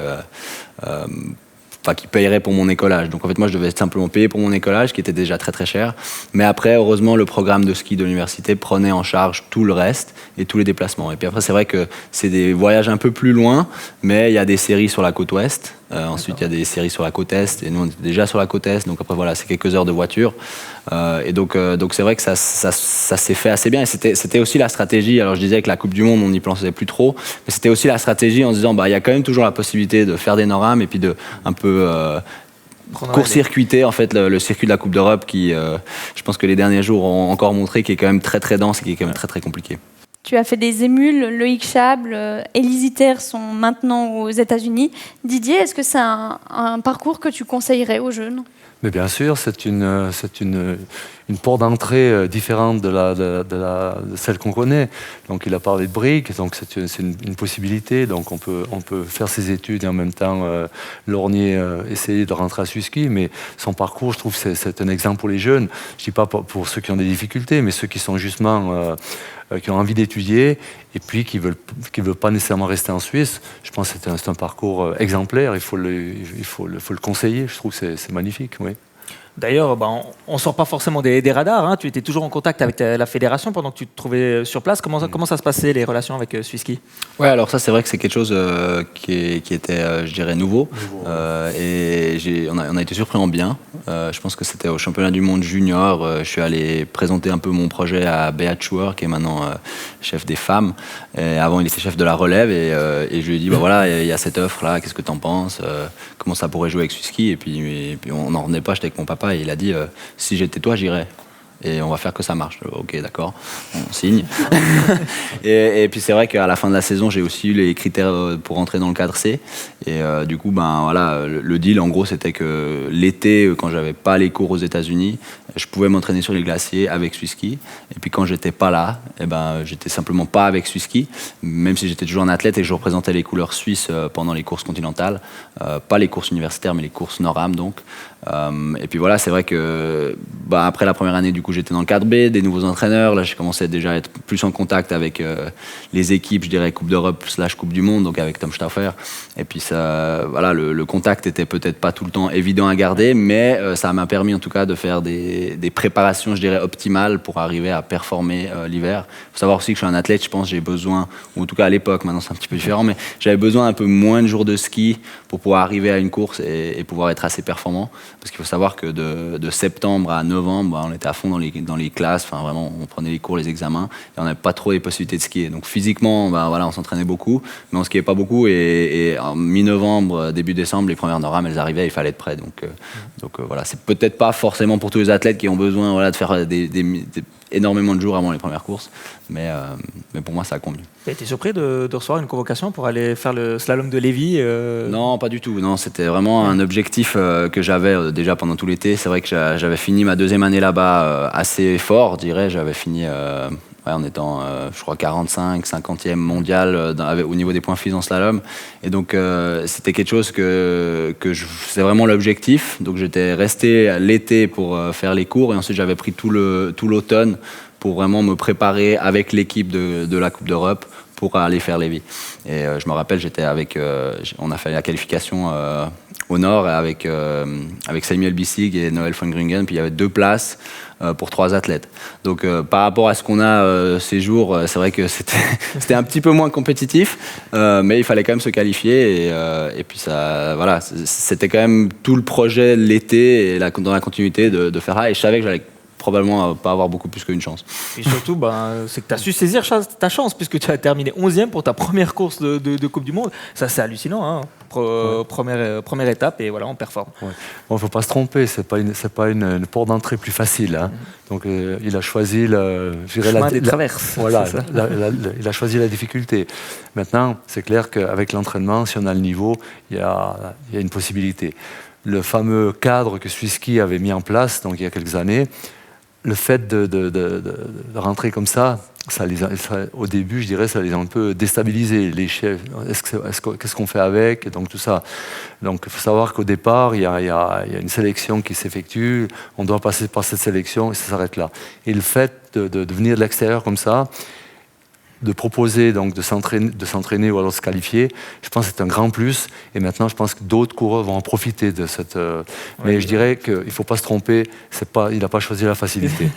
qui payerait pour mon écolage. Donc en fait, moi, je devais simplement payer pour mon écolage, qui était déjà très très cher. Mais après, heureusement, le programme de ski de l'université prenait en charge tout le reste et tous les déplacements. Et puis après, c'est vrai que c'est des voyages un peu plus loin, mais il y a des séries sur la côte ouest. Ensuite, il y a des séries sur la côte est, et nous, on était déjà sur la côte est. Donc après, voilà, c'est quelques heures de voiture. Et donc c'est vrai que ça s'est fait assez bien. Et c'était aussi la stratégie. Alors je disais que la Coupe du Monde, on n'y pensait plus trop, mais c'était aussi la stratégie en se disant, il y a quand même toujours la possibilité de faire des NORAM et puis de un peu court-circuiter en fait le circuit de la Coupe d'Europe qui, je pense que les derniers jours ont encore montré, qui est quand même très très dense et qui est quand même très très compliqué. Tu as fait des émules, Loïc Chable, Élise Itter sont maintenant aux États-Unis. Didier, est-ce que c'est un parcours que tu conseillerais aux jeunes? Mais bien sûr, c'est une porte d'entrée différente de celle qu'on connaît. Donc il a parlé de briques, donc c'est une possibilité. Donc on peut faire ses études et en même temps lorgner, essayer de rentrer à Suzuki. Mais son parcours, je trouve, c'est un exemple pour les jeunes. Je dis pas pour ceux qui ont des difficultés, mais ceux qui sont justement qui ont envie d'étudier et puis qui veulent pas nécessairement rester en Suisse. Je pense que c'est un parcours exemplaire. Il faut le conseiller. Je trouve que c'est magnifique. Oui. D'ailleurs, on ne sort pas forcément des radars. Tu étais toujours en contact avec la fédération pendant que tu te trouvais sur place. Comment ça se passait, les relations avec Swiss-Ski? Ouais, alors ça, c'est vrai que c'est quelque chose qui était, je dirais, nouveau. Et on a été surpris en bien. Je pense que c'était au championnat du monde junior. Je suis allé présenter un peu mon projet à Beat Schur, qui est maintenant chef des femmes. Et avant, il était chef de la relève. Et je lui ai dit, voilà, il y a cette offre-là, qu'est-ce que tu en penses? Comment ça pourrait jouer avec Swiss-Ski? Et puis on n'en revenait pas, j'étais avec mon papa. Et il a dit, si j'étais toi, j'irais. Et on va faire que ça marche. Ok, d'accord, on signe. et puis c'est vrai qu'à la fin de la saison, j'ai aussi eu les critères pour rentrer dans le cadre C. Et du coup, voilà, le deal, en gros, c'était que l'été, quand j'avais pas les cours aux États-Unis, je pouvais m'entraîner sur les glaciers avec Swiss-Ski. Et puis quand j'étais pas là, j'étais simplement pas avec Swiss-Ski, même si j'étais toujours un athlète et que je représentais les couleurs suisses pendant les courses continentales, pas les courses universitaires, mais les courses NORAM donc. Et puis voilà, c'est vrai que après la première année, du coup, j'étais dans le cadre B, des nouveaux entraîneurs. Là, j'ai commencé déjà à être plus en contact avec les équipes, je dirais Coupe d'Europe / Coupe du Monde, donc avec Tom Stauffer. Et puis ça, voilà, le contact était peut-être pas tout le temps évident à garder, mais ça m'a permis en tout cas de faire des préparations, je dirais, optimales pour arriver à performer l'hiver. Il faut savoir aussi que je suis un athlète, je pense, j'ai besoin, ou en tout cas à l'époque, maintenant c'est un petit peu différent, mais j'avais besoin un peu moins de jours de ski pour pouvoir arriver à une course et pouvoir être assez performant. Parce qu'il faut savoir que de septembre à novembre, on était à fond dans les classes, enfin vraiment, on prenait les cours, les examens, et on n'avait pas trop les possibilités de skier. Donc physiquement, voilà, on s'entraînait beaucoup, mais on skiait pas beaucoup. Et en mi-novembre, début décembre, les premières NORAM, elles arrivaient, il fallait être prêt. Donc voilà, c'est peut-être pas forcément pour tous les athlètes qui ont besoin, voilà, de faire énormément de jours avant les premières courses, mais pour moi, ça a convenu. Tu as été surpris de recevoir une convocation pour aller faire le slalom de Lévis Non, pas du tout. Non, c'était vraiment un objectif que j'avais déjà pendant tout l'été. C'est vrai que j'avais fini ma deuxième année là-bas assez fort, je dirais. J'avais fini en étant, je crois, 45, 50e mondial au niveau des points FIS en slalom. Et donc, c'était quelque chose c'est vraiment l'objectif. Donc, j'étais resté l'été pour faire les cours. Et ensuite, j'avais pris tout l'automne pour vraiment me préparer avec l'équipe de la Coupe d'Europe pour aller faire Lévis. Et je me rappelle, on a fait la qualification au nord avec Samuel Bissig et Noël von Grungen, puis il y avait 2 places pour 3 athlètes. Donc par rapport à ce qu'on a ces jours, c'est vrai que c'était un petit peu moins compétitif, mais il fallait quand même se qualifier et puis ça, voilà, c'était quand même tout le projet l'été et dans la continuité de faire ça, et je savais que j'allais probablement pas avoir beaucoup plus qu'une chance. Et surtout, c'est que tu as su saisir ta chance, puisque tu as terminé 11e pour ta première course de Coupe du Monde. Ça, c'est hallucinant, hein. Première étape, et voilà, on performe. Ouais. Bon, faut pas se tromper, c'est pas une porte d'entrée plus facile, hein. Donc il a choisi le chemin des traverses. Voilà, il a choisi la difficulté. Maintenant, c'est clair qu'avec l'entraînement, si on a le niveau, il y a une possibilité. Le fameux cadre que Swiss-Ski avait mis en place, donc il y a quelques années, le fait de rentrer comme ça, au début, je dirais, ça les a un peu déstabilisés. Les chefs, qu'est-ce qu'on fait avec, et donc tout ça. Donc, il faut savoir qu'au départ, il y a une sélection qui s'effectue. On doit passer par cette sélection et ça s'arrête là. Et le fait de venir de l'extérieur comme ça, de proposer donc de s'entraîner ou alors de se qualifier, je pense que c'est un grand plus. Et maintenant, je pense que d'autres coureurs vont en profiter de cette. Mais je dirais qu'il ne faut pas se tromper. Il n'a pas choisi la facilité.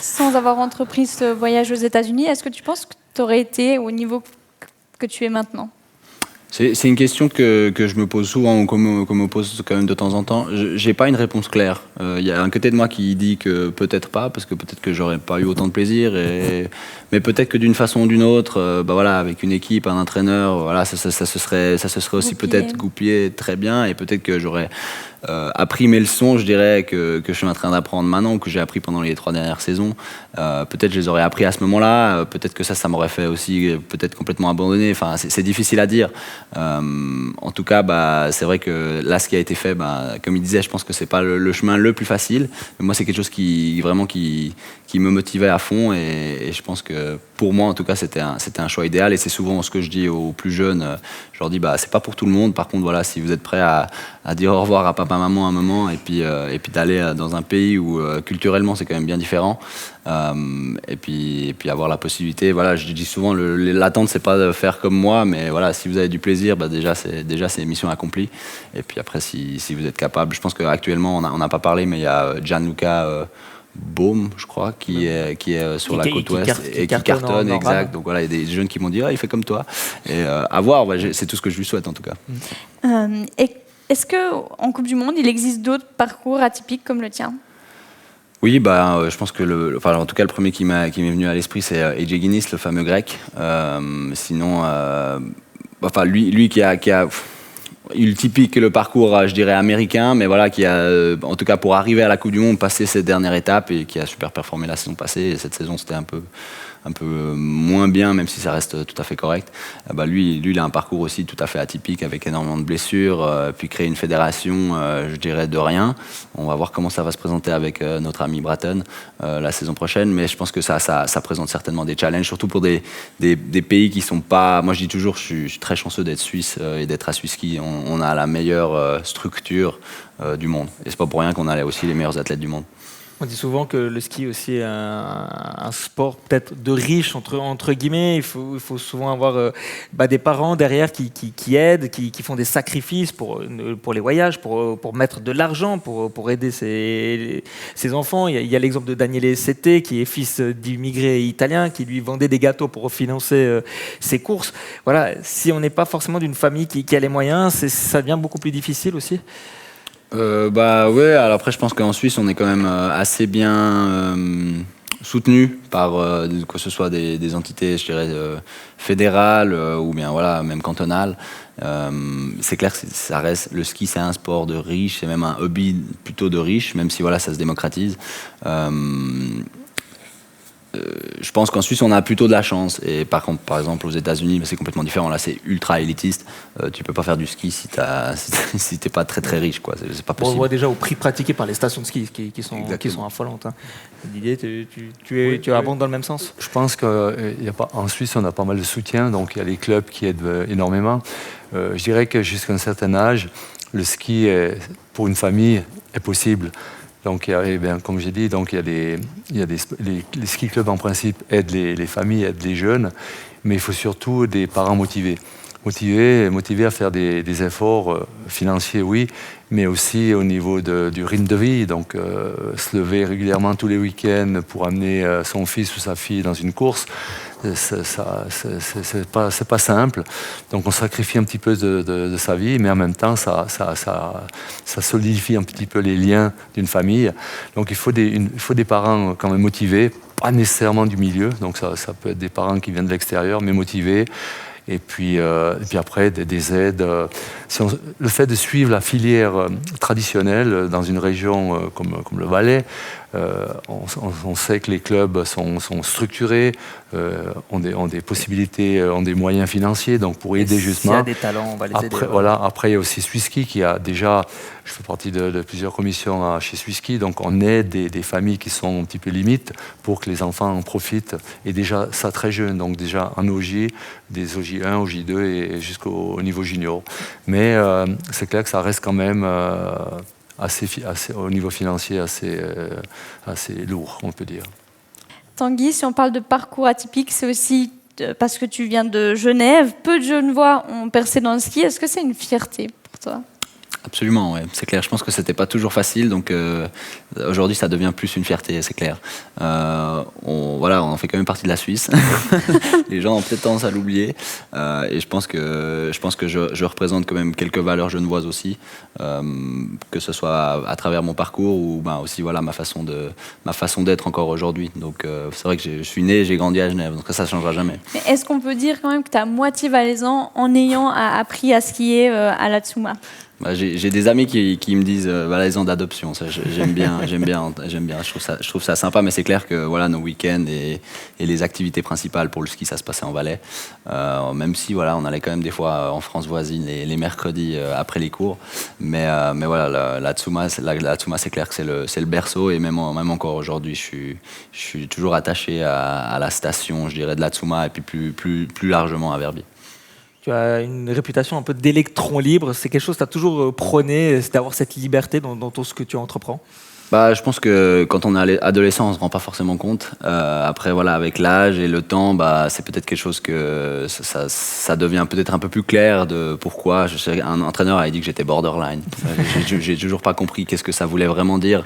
Sans avoir entrepris ce voyage aux États-Unis, est-ce que tu penses que tu aurais été au niveau que tu es maintenant ? C'est une question que je me pose souvent, ou qu'on me pose quand même de temps en temps. J'ai pas une réponse claire. Il y a un côté de moi qui dit que peut-être pas, parce que peut-être que j'aurais pas eu autant de plaisir, mais peut-être que d'une façon ou d'une autre, voilà, avec une équipe, un entraîneur, voilà, ça se serait aussi peut-être goupillé très bien, et peut-être que j'aurais appris mes leçons, je dirais, que je suis en train d'apprendre maintenant, ou que j'ai appris pendant les 3 dernières saisons. Peut-être je les aurais appris à ce moment-là, peut-être que ça m'aurait fait aussi peut-être complètement abandonner. Enfin, c'est difficile à dire. En tout cas, c'est vrai que là, ce qui a été fait, comme il disait, je pense que c'est pas le chemin le plus facile. Mais moi, c'est quelque chose qui me motivait à fond, et je pense que pour moi, en tout cas, c'était un choix idéal. Et c'est souvent ce que je dis aux plus jeunes. Je leur dis, c'est pas pour tout le monde. Par contre, voilà, si vous êtes prêts à dire au revoir à papa, maman à un moment, et puis d'aller dans un pays où culturellement c'est quand même bien différent, et puis avoir la possibilité. Voilà, je dis souvent, l'attente c'est pas de faire comme moi, mais voilà, si vous avez du plaisir, déjà c'est mission accomplie. Et puis après, si vous êtes capable, je pense qu'actuellement on n'a pas parlé, mais il y a Gianluca Baum, je crois, qui est sur la côte ouest et qui cartonne, exact. Donc voilà, il y a des jeunes qui m'ont dit, il fait comme toi. Et à voir, c'est tout ce que je lui souhaite en tout cas. Est-ce qu'en Coupe du Monde, il existe d'autres parcours atypiques comme le tien ? Oui, je pense que en tout cas, le premier qui m'est venu à l'esprit, c'est AJ Guinness, le fameux grec. Sinon, lui qui a eu le typique, le parcours, je dirais, américain, mais voilà, qui a, en tout cas, pour arriver à la Coupe du Monde, passé cette dernière étape, et qui a super performé la saison passée. Et cette saison, c'était un peu moins bien, même si ça reste tout à fait correct. Lui, il a un parcours aussi tout à fait atypique, avec énormément de blessures, puis créer une fédération, je dirais, de rien. On va voir comment ça va se présenter avec notre ami Bratton la saison prochaine, mais je pense que ça présente certainement des challenges, surtout pour des pays qui sont pas... Moi, je dis toujours, je suis très chanceux d'être suisse et d'être à Swiss-Ski. On a la meilleure structure du monde, et c'est pas pour rien qu'on a aussi les meilleurs athlètes du monde. On dit souvent que le ski est aussi un sport peut-être de riche, entre guillemets. Il faut souvent avoir des parents derrière qui aident, qui font des sacrifices pour les voyages, pour mettre de l'argent, pour aider ses enfants. Il y a l'exemple de Daniele Sette, qui est fils d'immigrés italiens, qui lui vendait des gâteaux pour financer ses courses. Voilà, si on n'est pas forcément d'une famille qui a les moyens, ça devient beaucoup plus difficile aussi. Ouais, alors après je pense qu'en Suisse on est quand même assez bien soutenu par que ce soit des entités, je dirais, fédérales ou bien voilà, même cantonales. C'est clair que ça reste, le ski c'est un sport de riche, c'est même un hobby plutôt de riche, même si voilà, ça se démocratise. Je pense qu'en Suisse on a plutôt de la chance, et par contre par exemple aux États-Unis c'est complètement différent. Là c'est ultra élitiste, tu peux pas faire du ski si t'es pas très très riche, quoi. C'est pas possible. On voit déjà au prix pratiqué par les stations de ski qui sont affolantes, hein. L'idée, tu abondes dans le même sens. Je pense qu'en Suisse on a pas mal de soutien, donc il y a les clubs qui aident énormément. Je dirais que jusqu'à un certain âge le ski pour une famille est possible. Donc, comme j'ai dit, les ski clubs en principe aident les familles, aident les jeunes, mais il faut surtout des parents motivés à faire des efforts financiers, oui, mais aussi au niveau du rythme de vie. Donc, se lever régulièrement tous les week-ends pour amener son fils ou sa fille dans une course. c'est pas simple. Donc on sacrifie un petit peu de sa vie, mais en même temps, ça solidifie un petit peu les liens d'une famille. Donc il faut des parents quand même motivés, pas nécessairement du milieu. Donc ça peut être des parents qui viennent de l'extérieur, mais motivés. Et puis après, des aides. Le fait de suivre la filière traditionnelle dans une région comme le Valais, on sait que les clubs sont structurés, ont des possibilités, ont des moyens financiers, donc pour aider justement. S'il y a des talents, on va les aider. Après, il y a aussi Swisski qui a déjà, je fais partie de plusieurs commissions chez Swisski, donc on aide des familles qui sont un petit peu limites pour que les enfants en profitent, et déjà ça très jeune, donc déjà en OJ, des OJ1, OJ2 et jusqu'au niveau junior. Mais c'est clair que ça reste quand même assez, au niveau financier assez lourd, on peut dire. Tanguy, si on parle de parcours atypique, c'est aussi parce que tu viens de Genève. Peu de Genevois ont percé dans le ski. Est-ce que c'est une fierté pour toi ? Absolument, ouais. C'est clair. Je pense que c'était pas toujours facile, donc aujourd'hui ça devient plus une fierté, c'est clair. On en fait quand même partie de la Suisse. Les gens ont peut-être tendance à l'oublier, et je pense que je représente quand même quelques valeurs genevoises aussi, que ce soit à travers mon parcours ou aussi ma façon d'être encore aujourd'hui. Donc c'est vrai que je suis né, j'ai grandi à Genève, donc ça changera jamais. Mais est-ce qu'on peut dire quand même que tu as moitié valaisan en ayant appris à skier à la Tsuma ? J'ai des amis qui me disent valaisan d'adoption. Ça, j'aime bien. Je trouve ça sympa, mais c'est clair que nos week-ends et les activités principales pour le ski, ça se passait en Valais. Même si on allait quand même des fois en France voisine les mercredis après les cours. Mais la Tsuma, c'est clair que c'est le berceau, et même encore aujourd'hui, je suis toujours attaché à la station, je dirais, de la Tsuma, et puis plus largement à Verbier. Tu as une réputation un peu d'électron libre. C'est quelque chose que tu as toujours prôné, c'est d'avoir cette liberté dans tout ce que tu entreprends. Je pense que quand on est adolescent, on ne se rend pas forcément compte. Après, avec l'âge et le temps, c'est peut-être quelque chose que ça devient peut-être un peu plus clair de pourquoi. Je sais, un entraîneur a dit que j'étais borderline. J'ai toujours pas compris qu'est-ce que ça voulait vraiment dire.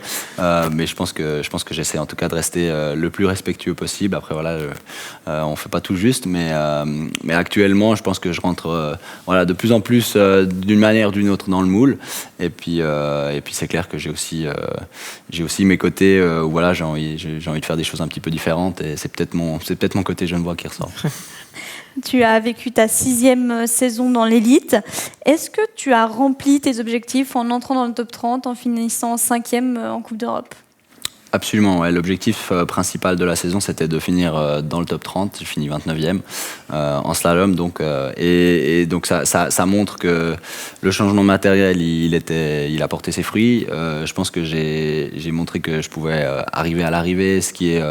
Mais je pense que j'essaie en tout cas de rester le plus respectueux possible. Après, on fait pas tout juste, mais actuellement, je pense que je rentre de plus en plus d'une manière ou d'une autre dans le moule. Et puis c'est clair que j'ai aussi mes côtés où j'ai envie de faire des choses un petit peu différentes, et c'est peut-être mon côté genevois qui ressort. Tu as vécu ta 6e saison dans l'élite. Est-ce que tu as rempli tes objectifs en entrant dans le top 30, en finissant 5e en Coupe d'Europe ? Absolument, ouais. L'objectif principal de la saison, c'était de finir dans le top 30. J'ai fini 29e en slalom, donc ça montre que le changement de matériel, il a porté ses fruits. Je pense que j'ai montré que je pouvais arriver à l'arrivée, ce qui est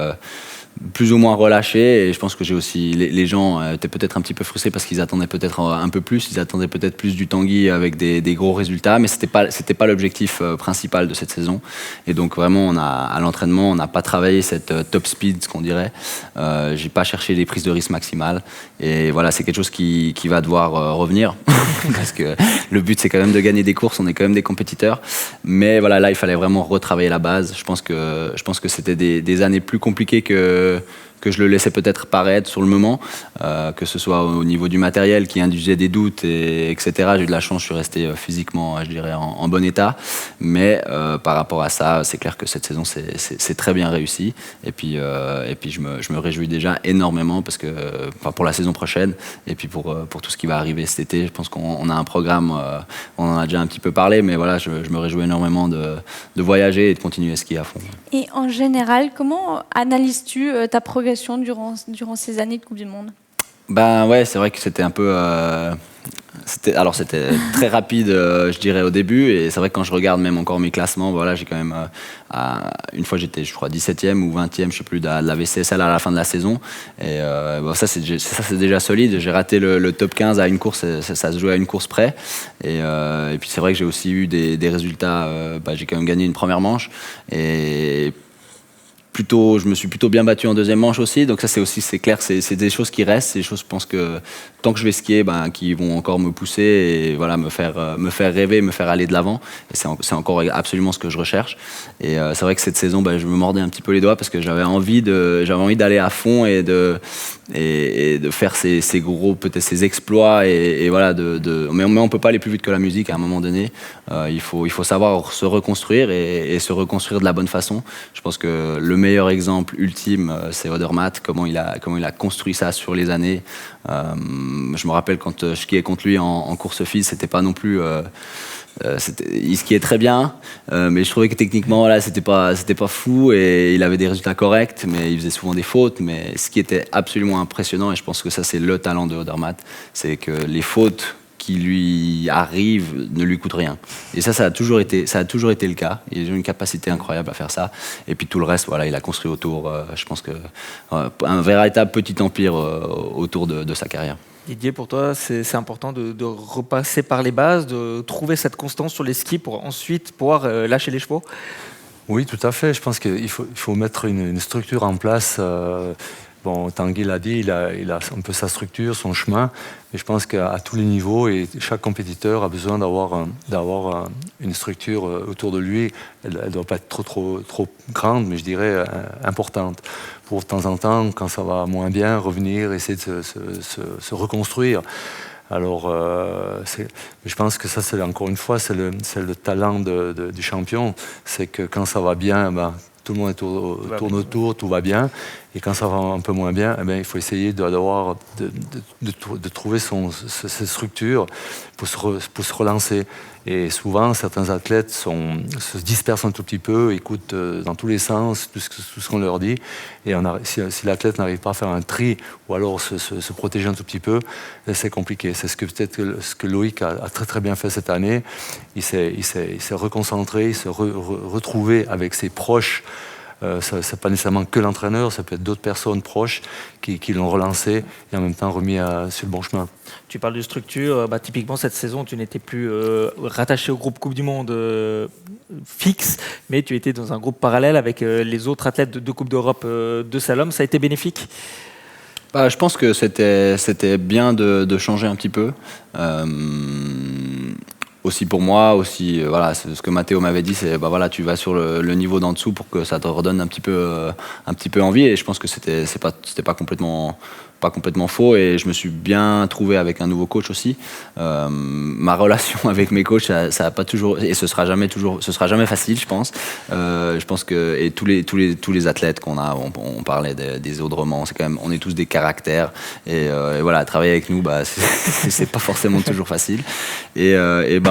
plus ou moins relâché, et je pense que j'ai aussi les gens étaient peut-être un petit peu frustrés parce qu'ils attendaient peut-être un peu plus, ils attendaient peut-être plus du Tanguy avec des gros résultats, mais c'était pas l'objectif principal de cette saison. Et donc vraiment à l'entraînement, on n'a pas travaillé cette top speed, ce qu'on dirait. J'ai pas cherché les prises de risque maximales, et c'est quelque chose qui va devoir revenir parce que le but, c'est quand même de gagner des courses, on est quand même des compétiteurs, mais là il fallait vraiment retravailler la base. Je pense que c'était des années plus compliquées que je le laissais peut-être paraître sur le moment, que ce soit au niveau du matériel qui induisait des doutes, etc. J'ai eu de la chance, je suis resté physiquement, je dirais, en bon état, mais par rapport à ça, c'est clair que cette saison, c'est très bien réussi, et puis je me réjouis déjà énormément parce que, pour la saison prochaine, et puis pour tout ce qui va arriver cet été. Je pense qu'on a un programme, on en a déjà un petit peu parlé, mais je me réjouis énormément de voyager et de continuer à skier à fond. Et en général, comment analyses-tu ta progression durant ces années de Coupe du Monde ? C'est vrai que c'était un peu... C'était très rapide, je dirais, au début, et c'est vrai que quand je regarde même encore mes classements, j'ai quand même... une fois, j'étais, je crois, 17e ou 20e, je sais plus, de la VCSL à la fin de la saison, et ça, c'est déjà solide. J'ai raté le top 15 à une course, ça se jouait à une course près, et puis c'est vrai que j'ai aussi eu des résultats, j'ai quand même gagné une première manche, et... je me suis plutôt bien battu en deuxième manche aussi, donc ça c'est clair, c'est des choses qui restent, c'est des choses, je pense que tant que je vais skier, qui vont encore me pousser et me faire rêver, me faire aller de l'avant, et c'est encore absolument ce que je recherche. Et c'est vrai que cette saison, je me mordais un petit peu les doigts parce que j'avais envie d'aller à fond et de et de faire ces gros, peut-être ces exploits, et voilà, mais on peut pas aller plus vite que la musique à un moment donné. Il faut savoir se reconstruire et se reconstruire de la bonne façon. Je pense que le meilleur exemple ultime, c'est Odermatt, comment il a construit ça sur les années. Je me rappelle quand je skiais contre lui en course FIS, c'était pas non plus... il skiait très bien, mais je trouvais que techniquement, voilà, c'était pas fou, et il avait des résultats corrects, mais il faisait souvent des fautes. Mais ce qui était absolument impressionnant, et je pense que ça c'est le talent de Odermatt, c'est que les fautes qui lui arrivent ne lui coûtent rien. Et ça a toujours été le cas. Il a une capacité incroyable à faire ça. Et puis tout le reste, voilà, il a construit autour, je pense que un véritable petit empire autour de sa carrière. Didier, pour toi, c'est important de repasser par les bases, de trouver cette constance sur les skis pour ensuite pouvoir lâcher les chevaux? Oui, tout à fait. Je pense qu'il faut mettre une structure en place. Bon, Tanguy l'a dit, il a un peu sa structure, son chemin, mais je pense qu'à tous les niveaux, et chaque compétiteur a besoin d'avoir une structure autour de lui. Elle ne doit pas être trop grande, mais je dirais importante. Pour de temps en temps, quand ça va moins bien, revenir, essayer de se reconstruire. Alors, je pense que ça, c'est encore une fois, c'est le talent du champion. C'est que quand ça va bien, tout le monde tourne autour, tout va bien. Et quand ça va un peu moins bien, il faut essayer de trouver cette structure pour se relancer. Et souvent, certains athlètes se dispersent un tout petit peu, écoutent dans tous les sens tout ce qu'on leur dit. Et si l'athlète n'arrive pas à faire un tri ou alors se protéger un tout petit peu, c'est compliqué. C'est ce que Loïc a très très bien fait cette année. Il s'est reconcentré, il s'est retrouvé avec ses proches. Ça n'est pas nécessairement que l'entraîneur, ça peut être d'autres personnes proches qui l'ont relancé et en même temps remis sur le bon chemin. Tu parles de structure, typiquement cette saison tu n'étais plus rattaché au groupe Coupe du Monde fixe, mais tu étais dans un groupe parallèle avec les autres athlètes de Coupe d'Europe de slalom. Ça a été bénéfique? Je pense que c'était bien de changer un petit peu. Aussi pour moi, voilà, ce que Mathéo m'avait dit, c'est voilà, tu vas sur le niveau d'en dessous pour que ça te redonne un petit peu envie. Et je pense que c'était pas complètement faux, et je me suis bien trouvé avec un nouveau coach aussi. Ma relation avec mes coachs, ça a pas toujours, et ce sera jamais facile, je pense. Je pense que, et tous les athlètes qu'on a, on parlait des Audremans, c'est quand même, on est tous des caractères, et voilà, travailler avec nous, c'est pas forcément toujours facile. Et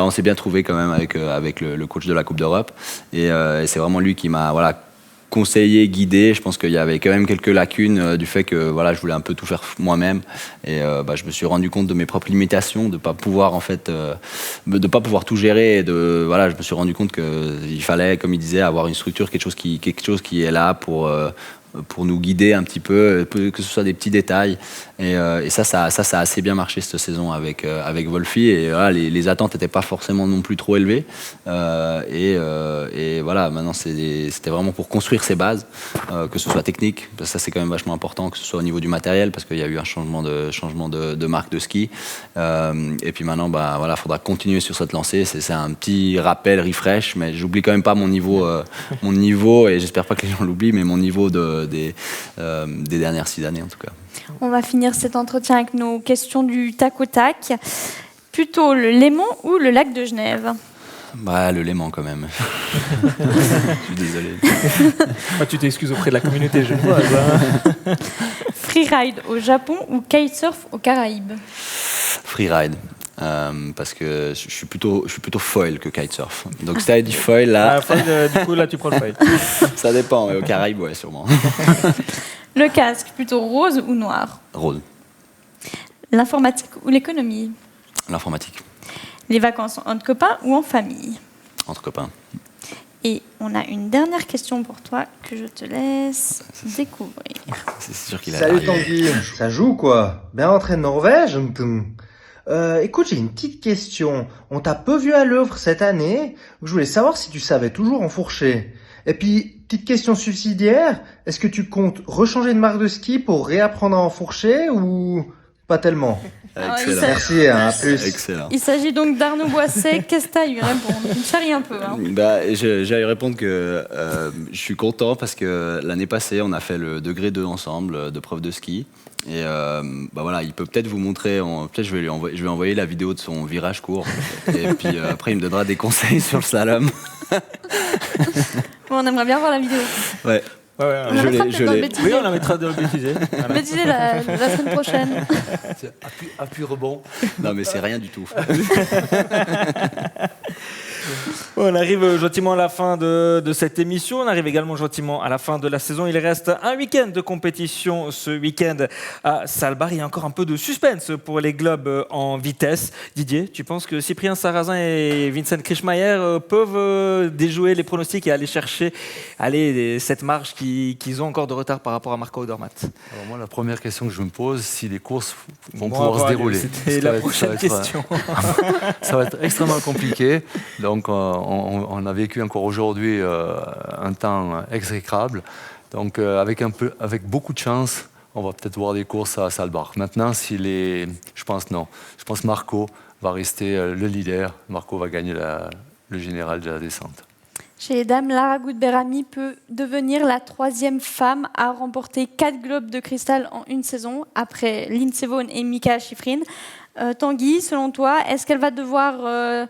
on s'est bien trouvé quand même avec le coach de la Coupe d'Europe, et c'est vraiment lui qui m'a, voilà, conseiller, guider. Je pense qu'il y avait quand même quelques lacunes du fait que voilà, je voulais un peu tout faire moi-même, et je me suis rendu compte de mes propres limitations, de pas pouvoir de pas pouvoir tout gérer, et voilà, je me suis rendu compte qu'il fallait, comme il disait, avoir une structure, quelque chose qui est là pour nous guider un petit peu, que ce soit des petits détails, et ça a assez bien marché cette saison avec Wolfi, et voilà, les attentes n'étaient pas forcément non plus trop élevées, et voilà, maintenant c'était vraiment pour construire ces bases, que ce soit technique, parce que ça c'est quand même vachement important, que ce soit au niveau du matériel, parce qu'il y a eu un changement de marque de ski, et puis maintenant voilà, faudra continuer sur cette lancée. C'est un petit rappel, refresh, mais j'oublie quand même pas mon niveau, et j'espère pas que les gens l'oublient, mais mon niveau des dernières 6 années en tout cas. On va finir cet entretien avec nos questions du tac au tac. Plutôt le Léman ou le lac de Genève? Le Léman quand même. Je suis désolé. Tu t'excuses auprès de la communauté genevoise. Freeride au Japon ou kitesurf aux Caraïbes? Freeride. Parce que je suis plutôt foil que kitesurf. Donc si tu avais dit foil là... Du coup là tu prends le foil. Ça dépend, aux Caraïbes, ouais, sûrement. Le casque, plutôt rose ou noir? Rose. L'informatique ou l'économie? L'informatique. Les vacances entre copains ou en famille? Entre copains. Et on a une dernière question pour toi que je te laisse découvrir. C'est sûr qu'il a... Salut Tanguy, ça joue quoi? Bien rentré de Norvège? Écoute, j'ai une petite question. On t'a peu vu à l'œuvre cette année. Je voulais savoir si tu savais toujours enfourcher. Et puis, petite question subsidiaire, est-ce que tu comptes rechanger de marque de ski pour réapprendre à enfourcher ou pas tellement? Excellent. Merci, à plus. Excellent. Il s'agit donc d'Arnaud Boisset. Qu'est-ce que tu as à lui répondre? Il charrie un peu. J'ai à lui répondre que je suis content parce que l'année passée, on a fait le degré 2 ensemble de preuve de ski. Et voilà, il peut peut-être vous montrer, peut-être je vais lui envoyer la vidéo de son virage court. Et puis après, il me donnera des conseils sur le slalom. Bon, on aimerait bien voir la vidéo. Ouais. On la mettra peut-être dans le bêtisier. Oui, on la mettra dans le bêtisier. Voilà. Bêtisier la semaine prochaine. Appui rebond. Non, mais c'est rien du tout. On arrive gentiment à la fin de cette émission. On arrive également gentiment à la fin de la saison. Il reste un week-end de compétition ce week-end à Salbar. Il y a encore un peu de suspense pour les globes en vitesse. Didier, tu penses que Cyprien Sarrazin et Vincent Krischmaier peuvent déjouer les pronostics et aller chercher cette marge qu'ils ont encore de retard par rapport à Marco Odermatt? Alors moi, la première question que je me pose, si les courses vont pouvoir se dérouler. C'était la prochaine question. Ça va être extrêmement compliqué. Donc, on a vécu encore aujourd'hui un temps exécrable. Donc, avec beaucoup de chance, on va peut-être voir des courses à Salbar. Maintenant, je pense non. Je pense que Marco va rester le leader. Marco va gagner le général de la descente. Chez les dames, Lara Goudberami peut devenir la 3e femme à remporter 4 globes de cristal en une saison, après Lindsey Vonn et Mika Shiffrin. Tanguy, selon toi, est-ce qu'elle va devoir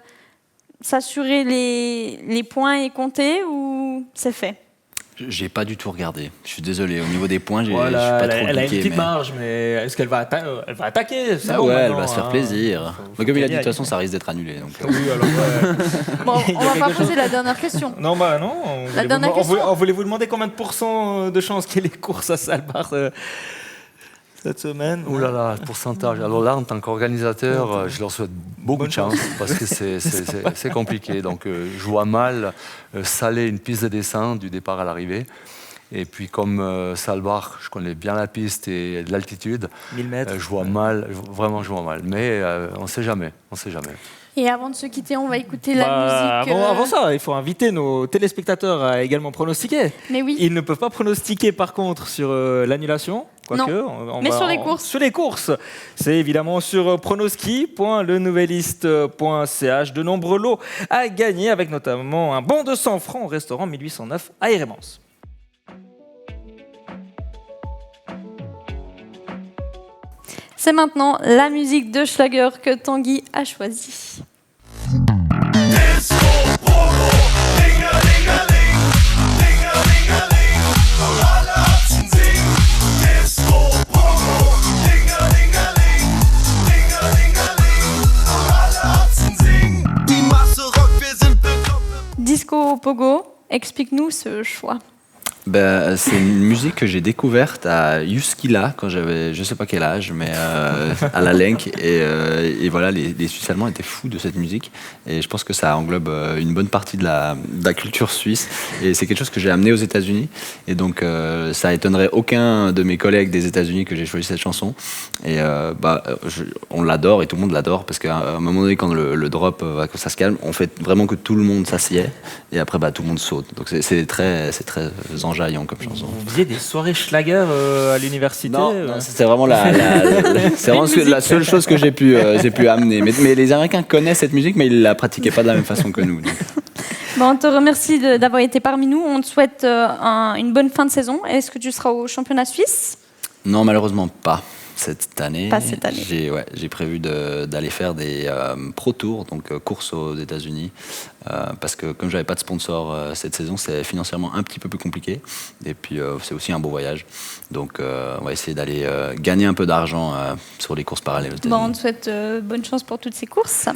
s'assurer les points et compter, ou c'est fait? J'ai pas du tout regardé. Je suis désolé. Au niveau des points, je suis Voilà, pas trop elle a une impliqué, petite marge, mais est-ce qu'elle va, elle va attaquer? C'est bon, elle maintenant, va se faire plaisir. Mais comme il a dit, de toute façon, ça risque d'être annulé. Donc, Oui, alors, ouais. Bon, on va pas poser la dernière question. Non, bah non. question. Voulez-vous demander combien de pourcents de chances qu'il y ait les courses à Salbar cette semaine? Ouh là là, pourcentage. Alors là, en tant qu'organisateur, je leur souhaite beaucoup de chance parce que c'est compliqué. Donc, je vois mal saler une piste de descente du départ à l'arrivée. Et puis, comme Salbar, je connais bien la piste et l'altitude, 1000 mètres. je vois mal, vraiment, je vois mal. Mais on ne sait jamais, Et avant de se quitter, on va écouter la musique. Avant ça, il faut inviter nos téléspectateurs à également pronostiquer. Mais oui. Ils ne peuvent pas pronostiquer par contre sur l'annulation. Quoique, mais sur les courses. Sur les courses. C'est évidemment sur pronoski.lenouveliste.ch. De nombreux lots à gagner, avec notamment un bon de 100 francs au restaurant 1809 à Hérémence. C'est maintenant la musique de Schlager que Tanguy a choisie. Disco Pogo, explique-nous ce choix. C'est une musique que j'ai découverte à Yuskila quand j'avais je sais pas quel âge, mais à la Lenk, et voilà, les Suisses allemands étaient fous de cette musique, et je pense que ça englobe une bonne partie de la culture suisse, et c'est quelque chose que j'ai amené aux États-Unis, et donc ça étonnerait aucun de mes collègues des États-Unis que j'ai choisi cette chanson, et on l'adore et tout le monde l'adore, parce qu'à un moment donné, quand le drop, quand ça se calme, on fait vraiment que tout le monde s'assied, et après tout le monde saute, donc c'est très enjaillant comme chanson. Vous faisiez des soirées Schlager à l'université? Non, c'était vraiment c'est vraiment la seule chose que j'ai pu amener. Mais les Américains connaissent cette musique, mais ils la pratiquaient pas de la même façon que nous. Donc. Bon, on te remercie d'avoir été parmi nous. On te souhaite une bonne fin de saison. Est-ce que tu seras au championnat suisse? Non, malheureusement pas. Cette année, pas cette année. J'ai prévu d'aller faire des Pro Tours, donc courses aux États-Unis, parce que comme j'avais pas de sponsor cette saison, c'est financièrement un petit peu plus compliqué. Et puis c'est aussi un beau voyage. Donc on va essayer d'aller gagner un peu d'argent sur les courses parallèles aux États-Unis. Bon, on te souhaite bonne chance pour toutes ces courses.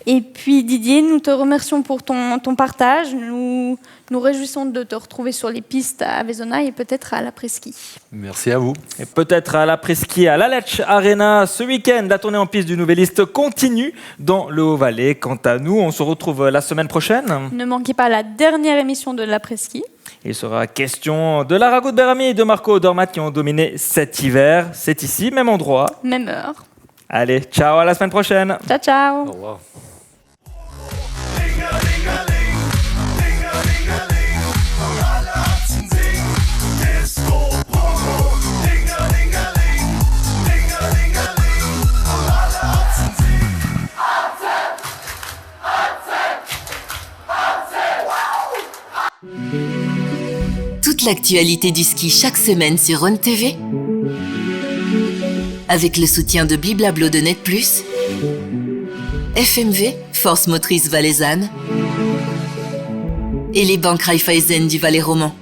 Et puis Didier, nous te remercions pour ton partage. Nous réjouissons de te retrouver sur les pistes à Vezona et peut-être à l'après-ski. Merci à vous. Et peut-être à l'après-ski à l'Aletsch Arena ce week-end. La tournée en piste du Nouvelliste continue dans le Haut-Valais. Quant à nous, on se retrouve la semaine prochaine. Ne manquez pas la dernière émission de l'après-ski. Il sera question de Lara Goudberami et de Marco Odermatt qui ont dominé cet hiver. C'est ici, même endroit. Même heure. Allez, ciao, à la semaine prochaine. Ciao, ciao. Au revoir. Toute l'actualité du ski chaque semaine sur Rhône TV. avec le soutien de Biblablo de Net+, FMV, Force Motrice Valaisanne, et les banques Raiffeisen du Valais romand.